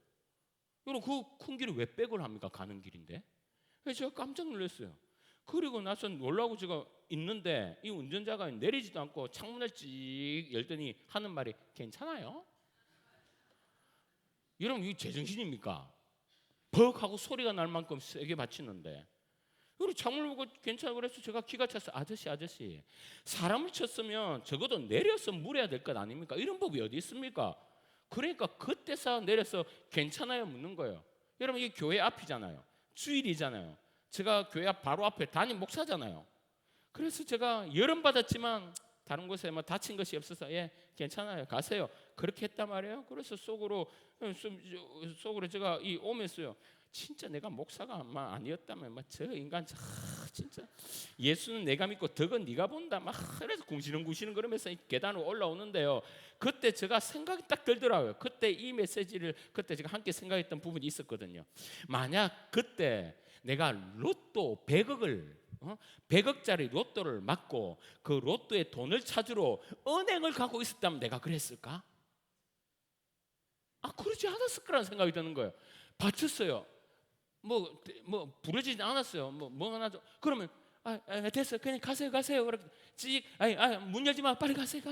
여러분, 그 큰 길을 왜 백을 합니까? 가는 길인데. 그래서 제가 깜짝 놀랐어요. 그리고 나서 놀라고 제가 있는데, 이 운전자가 내리지도 않고 창문을 찍 열더니 하는 말이 괜찮아요? 여러분, 이게 제정신입니까? 벅 하고 소리가 날 만큼 세게 받치는데, 그리고 창문을 보고 괜찮아요. 그래서 제가 기가 찼어요. 아저씨, 사람을 쳤으면 적어도 내려서 물어야 될 것 아닙니까? 이런 법이 어디 있습니까? 그러니까 그때서 내려서 괜찮아요 묻는 거예요. 여러분, 이게 교회 앞이잖아요. 주일이잖아요. 제가 교회 앞 바로 앞에 담임 목사잖아요. 그래서 제가 열은 받았지만 다른 곳에 뭐 다친 것이 없어서 예 괜찮아요 가세요 그렇게 했단 말이에요. 그래서 속으로 제가 이 오면서요, 진짜 내가 목사가 아마 아니었다면 막 저 인간 진짜 예수는 내가 믿고 덕은 네가 본다 막 그래서 궁시렁 그러면서 계단으로 올라오는데요, 그때 제가 생각이 딱 들더라고요. 그때 이 메시지를 그때 제가 함께 생각했던 부분이 있었거든요. 만약 그때 내가 로또 100억짜리 로또를 맞고 그 로또의 돈을 찾으러 은행을 가고 있었다면 내가 그랬을까? 그러지 않았을 거라는 생각이 드는 거예요. 바쳤어요. 뭐 부러지지 않았어요. 뭐 하나 좀 그러면 됐어 그냥 가세요. 그렇게 문 열지 마 빨리 가세요.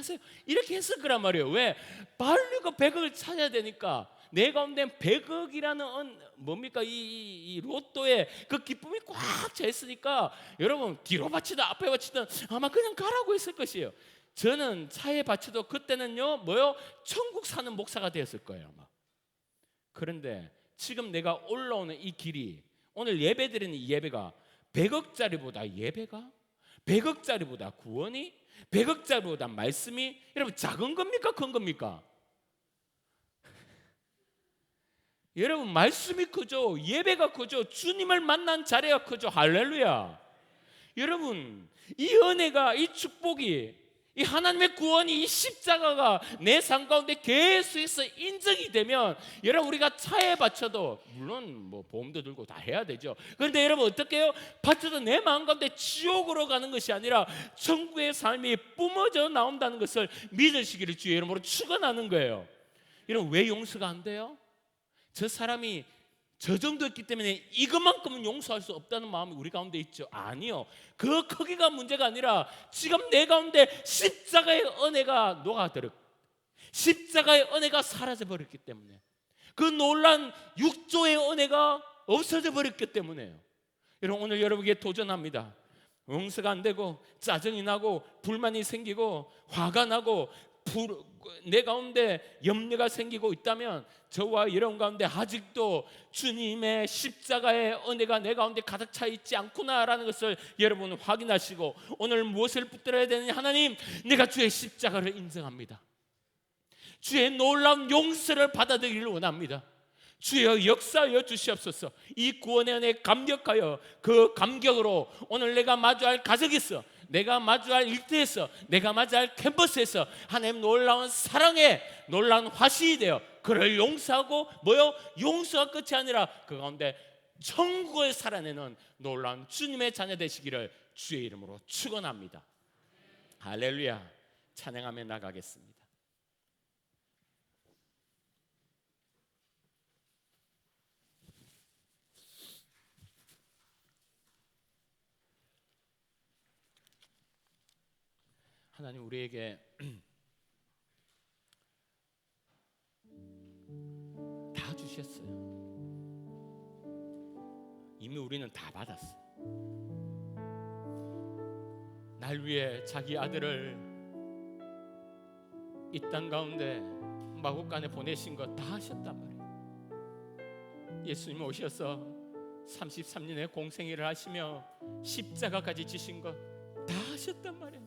이렇게 했을 거란 말이에요. 왜? 빨리 그 100억을 찾아야 되니까. 내 가운데 100억이라는 뭡니까 이 로또에 그 기쁨이 꽉 차 있으니까 여러분 뒤로 받치든 앞에 받치든 아마 그냥 가라고 했을 것이에요. 저는 차에 받쳐도 그때는요 천국 사는 목사가 되었을 거예요 아마. 그런데 지금 내가 올라오는 이 길이, 오늘 예배드리는 이 예배가 100억짜리보다 구원이, 100억짜리보다 말씀이 여러분 작은 겁니까 큰 겁니까? 여러분, 말씀이 크죠. 예배가 크죠. 주님을 만난 자리가 크죠. 할렐루야. 여러분, 이 은혜가, 이 축복이, 이 하나님의 구원이, 이 십자가가 내 삶 가운데 계속해서 인정이 되면, 여러분 우리가 차에 바쳐도 물론 뭐 보험도 들고 다 해야 되죠. 그런데 여러분 어떻게 해요? 바쳐도 내 마음 가운데 지옥으로 가는 것이 아니라 천국의 삶이 뿜어져 나온다는 것을 믿으시기를 주의 이름으로 축원하는 거예요. 여러분, 왜 용서가 안 돼요? 저 사람이 저 정도였기 때문에 이것만큼은 용서할 수 없다는 마음이 우리 가운데 있죠. 아니요, 그 크기가 문제가 아니라 지금 내 가운데 십자가의 은혜가 녹아들었고 십자가의 은혜가 사라져버렸기 때문에, 그 놀란 육조의 은혜가 없어져 버렸기 때문에요. 여러분, 오늘 여러분에게 도전합니다. 용서가 안 되고 짜증이 나고 불만이 생기고 화가 나고 내 가운데 염려가 생기고 있다면, 저와 여러분 가운데 아직도 주님의 십자가의 은혜가 내 가운데 가득 차 있지 않구나라는 것을 여러분은 확인하시고, 오늘 무엇을 붙들어야 되느냐? 하나님, 내가 주의 십자가를 인정합니다. 주의 놀라운 용서를 받아들이기를 원합니다. 주여 역사하여 주시옵소서. 이 구원의 은혜에 감격하여 그 감격으로 오늘 내가 마주할 가정이 있어, 내가 마주할 일터에서, 내가 마주할 캠퍼스에서 하나님 놀라운 사랑에 놀라운 화신이 되어 그를 용서하고 용서가 끝이 아니라 그 가운데 천국을 살아내는 놀라운 주님의 자녀 되시기를 주의 이름으로 축원합니다. 할렐루야. 찬양하며 나가겠습니다. 하나님, 우리에게 오셨어요. 이미 우리는 다 받았어요. 날 위해 자기 아들을 이 땅 가운데 마국간에 보내신 거 다 하셨단 말이에요. 예수님 오셔서 33년의 공생애를 하시며 십자가까지 지신 거 다 하셨단 말이에요.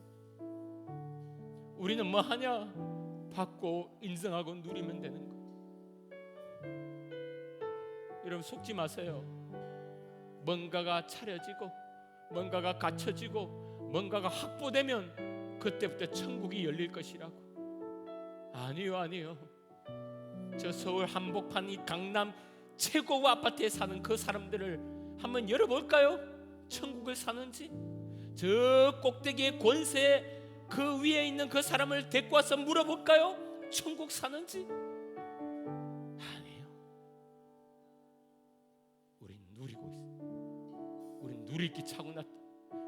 우리는 뭐 하냐? 받고 인정하고 누리면 되는 거. 여러분 속지 마세요. 뭔가가 차려지고 뭔가가 갖춰지고 뭔가가 확보되면 그때부터 천국이 열릴 것이라고. 아니요. 저 서울 한복판 이 강남 최고 아파트에 사는 그 사람들을 한번 열어볼까요? 천국을 사는지. 저 꼭대기의 권세 그 위에 있는 그 사람을 데리고 와서 물어볼까요? 천국 사는지. 아니에요. 우린 누리고 있어요. 우린 누릴 게 차고났다.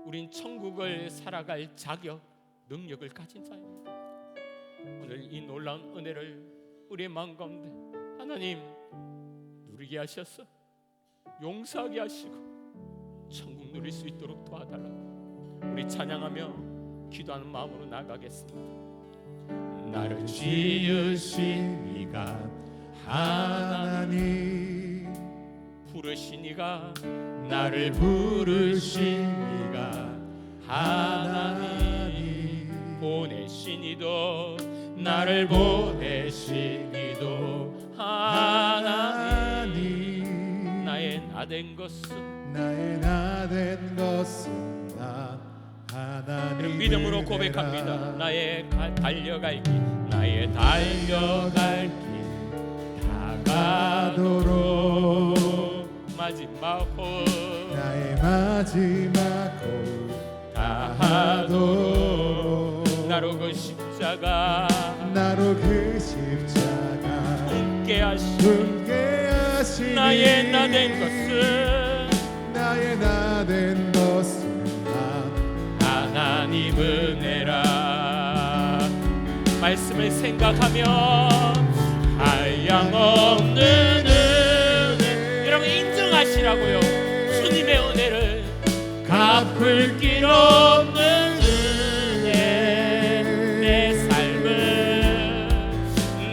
우린 천국을 살아갈 자격, 능력을 가진 자입니다. 오늘 이 놀라운 은혜를 우리의 마음 가운데 하나님 누리게 하셔서 용서하게 하시고 천국 누릴 수 있도록 도와달라고 우리 찬양하며 기도하는 마음으로 나가겠습니다. 나를 지으신 이가 하나님, 부르신 이가 나를 부르신 이가 하나님, 보내신 이도 나를 보내신 이도 하나님, 나의 나된 것은 나의 나된 것은 다 하나님. 믿음으로 고백합니다. 나의 달려갈 길, 나의 달려갈 길 다가도록 마지막 홀, 나의 마지막 홀 다하도록 나로 그 십자가 나로 그 십자가 함께 함께하시니 나의 나된 것은 나의 나된 것은 하나님 은혜라. 말씀을 생각하며 한량없는 은혜, 여러분 인정하시라고요. 주님의 은혜를 갚을 길 없는 은혜,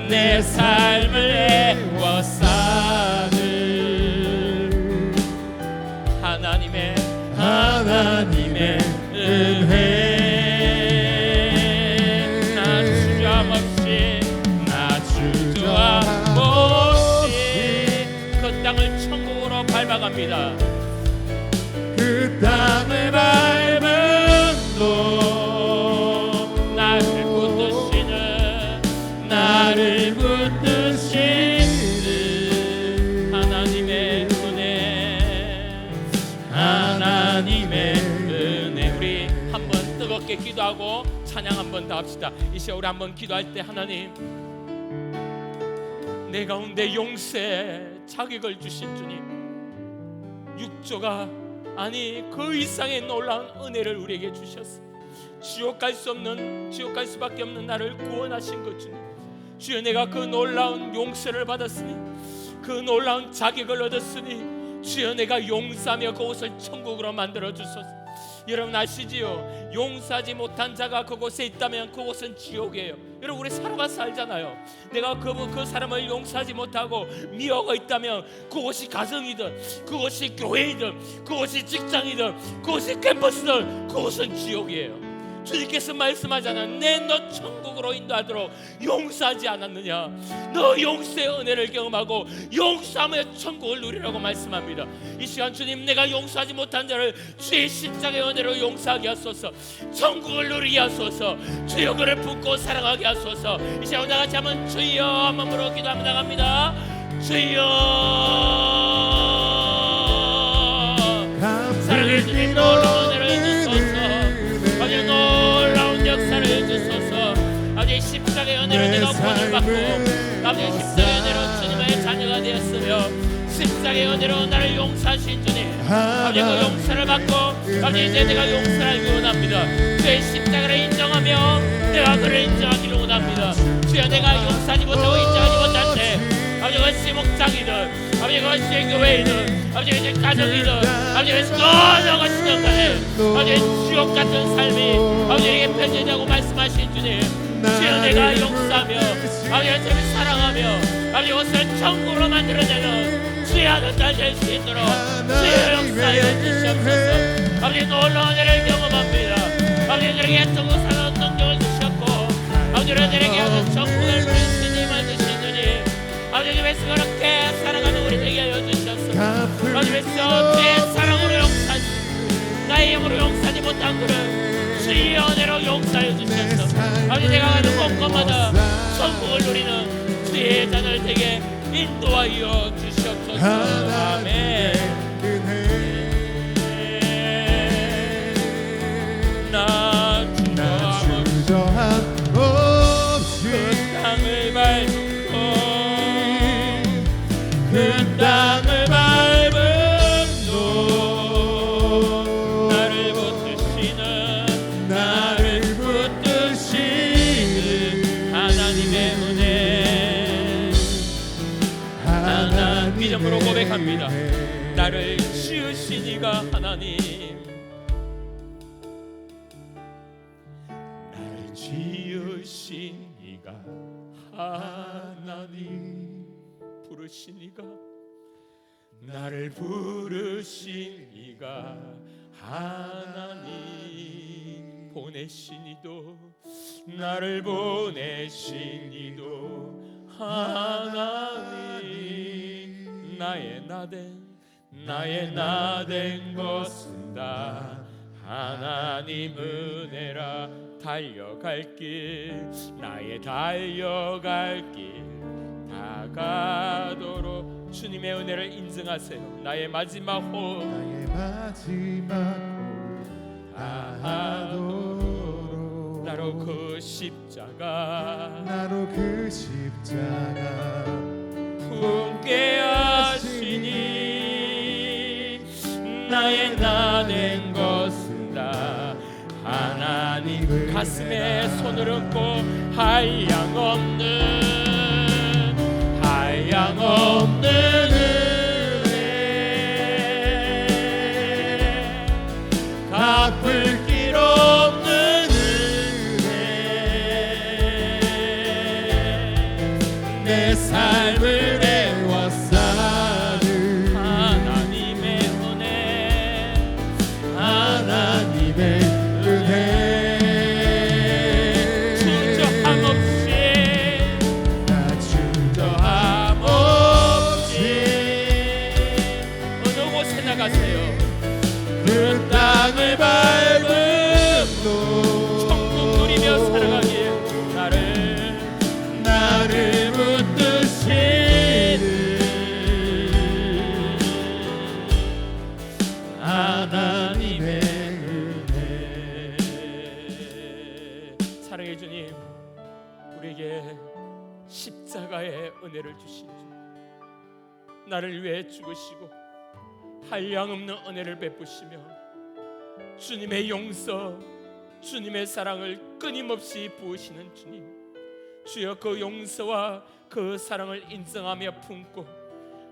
내 삶을 애워싸는 하나님의 은혜. 나 주저함 없이 그 땅을 천국으로 밟아갑니다. 그 땅을 밟은 도 나를 붙드시는 하나님의 은혜. 우리 한번 뜨겁게 기도하고 찬양 한번 더 합시다. 이 시간 우리 한번 기도할 때 하나님, 내 가운데 용서의 자격을 주신 주님, 육조가 아니 그 이상의 놀라운 은혜를 우리에게 주셨어. 지옥 갈 수밖에 없는 나를 구원하신 것 주님. 주여, 내가 그 놀라운 용서를 받았으니, 그 놀라운 자격을 얻었으니 주여, 내가 용서하며 그곳을 천국으로 만들어 주소서. 여러분 아시지요? 용서하지 못한 자가 그곳에 있다면 그곳은 지옥이에요. 여러분 우리 살아가서 알잖아요. 내가 그 사람을 용서하지 못하고 미워하고 있다면 그곳이 가정이든 그곳이 교회이든 그곳이 직장이든 그곳이 캠퍼스든 그곳은 지옥이에요. 주님께서 말씀하잖아. 너 천국으로 인도하도록 용서하지 않았느냐. 너 용서의 은혜를 경험하고 용서하며 천국을 누리라고 말씀합니다. 이 시간 주님, 내가 용서하지 못한 자를 주의 십자가의 은혜로 용서하게 하소서. 천국을 누리게 하소서. 주여 그를 붙고 사랑하게 하소서. 이 시간 나같이 한번 주여 한번으로 기도하며 나갑니다. 주여, 사랑해주신 놀라운 은혜를 주소서. 아버지 놀라운 역사를 주소서. 아버지 십자가의 은혜로 내가 구원을 받고, 아버지 십자가의 은혜로 주님의 자녀가 되었으며, 십자가의 은혜로 나를 용서하신 주님, 아버지 그 용서를 받고 아버지 이제 내가 용서하기 원합니다. 그의 십자가를 인정하며 내가 그를 인정하기를 원합니다. 주여, 내가 용서하지 못하고 인정하지 못할 때 아버지 그 시목장이든 아버지 그것이 교회이든 아버지 그 가정이든 아버지 그것이 어느 것이든 간에 아버지 지옥 같은 삶이 아버지에게 펼쳐지자고 말씀하신 주님, 주여 내가 용서하며 아버지가 저를 사랑하며 아버지 이것을 천국으로 만들어내는 주의 아들 딸 될 수 있도록 주여 역사하여 주시옵소서. 아버지 놀라운 은혜를 경험합니다. 아버지 저에게 천국 사는 능력을 주셨고 아버지 저에게 하는 천국을 주시님을 주신 주님, 아버지 주께서 그렇게 사랑하는 우리 되게 하여 주셨소. 아버지 주께서 내 사랑으로 용서하시고 나의 힘으로 용서하지 못한 그를 주의 은혜로 용서하여 주셨소. 아버지 내가 가는 곳곳마다 천국을 누리는 주의 자녀를 되게 인도하여 주시옵소서. 아멘. 나 주저함 없이 그 땅을 밟고 그 땅을 밟음도 나를 붙드시는 하나님의 은혜. 하나님 믿음으로 고백합니다. 나를 지으신 이가 하나님, 나를 지으신 이가 하나님, 부르신 이가, 나를 부르신 이가 하나님, 보내신 이도, 나를 보내신 이도 하나님. 나의 나된 것은 다 하나님 은혜라. 달려갈 길, 나의 달려갈 길 다가도록 주님의 은혜를 인증하세요. 나의 마지막 호흡, 나의 마지막 다하도록 나로 그 십자가, 나로 그 십자가 품게 하시니 나의 나된 것은 다 하나님. 가슴에 손을 얹고 한량없는 은혜, 갚을 길 없는 은혜, 내 삶을 애워싸는 하나님의 은혜, 하나님의 은혜. 주저함 없이, 나 주저함 없이 어느 곳에 나가세요. 그 땅을 밟음도 천국 누리며 살아가기에 나를 붙드시는 하나님의 은혜. 사랑해 주님, 우리에게 십자가의 은혜를 주신 주, 나를 위해 죽으시고 한량없는 은혜를 베푸시며 주님의 용서, 주님의 사랑을 끊임없이 부으시는 주님, 주여 그 용서와 그 사랑을 인정하며 품고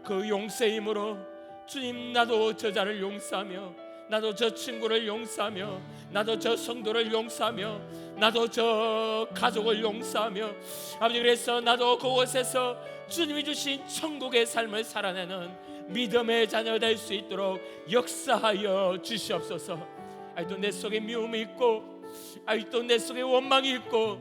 그 용서의 힘으로 주님, 나도 저자를 용서하며, 나도 저 친구를 용서하며, 나도 저 성도를 용서하며, 나도 저 가족을 용서하며, 아버지 그래서 나도 그곳에서 주님이 주신 천국의 삶을 살아내는 믿음의 자녀 될 수 있도록 역사하여 주시옵소서. 아직도 내 속에 미움이 있고, 아직도 내 속에 원망이 있고,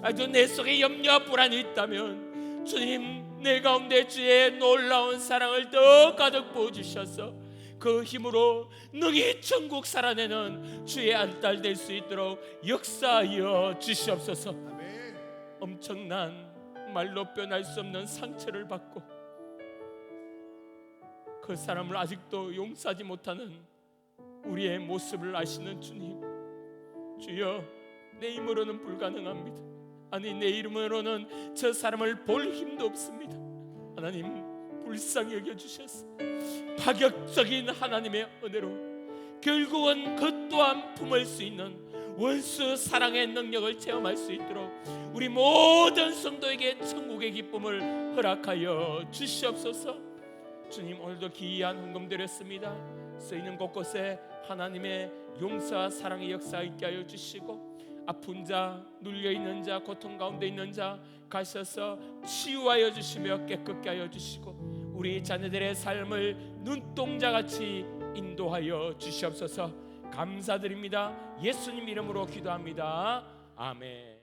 아직도 내 속에 염려와 불안이 있다면 주님, 내 가운데 주의 놀라운 사랑을 더 가득 부어주셔서 그 힘으로 능히 천국 살아내는 주의 아들 될 수 있도록 역사하여 주시옵소서. 엄청난 말로 표현할 수 없는 상처를 받고 그 사람을 아직도 용서하지 못하는 우리의 모습을 아시는 주님, 주여 내 힘으로는 불가능합니다. 아니 내 이름으로는 저 사람을 볼 힘도 없습니다. 하나님 불쌍히 여겨주셔서 파격적인 하나님의 은혜로 결국은 그 또한 품을 수 있는 원수 사랑의 능력을 체험할 수 있도록 우리 모든 성도에게 천국의 기쁨을 허락하여 주시옵소서. 주님, 오늘도 기이한 헌금 드렸습니다. 쓰이는 곳곳에 하나님의 용서와 사랑의 역사 있게 하여 주시고, 아픈 자, 눌려있는 자, 고통 가운데 있는 자 가셔서 치유하여 주시며 깨끗게 하여 주시고, 우리 자녀들의 삶을 눈동자같이 인도하여 주시옵소서. 감사드립니다. 예수님 이름으로 기도합니다. 아멘.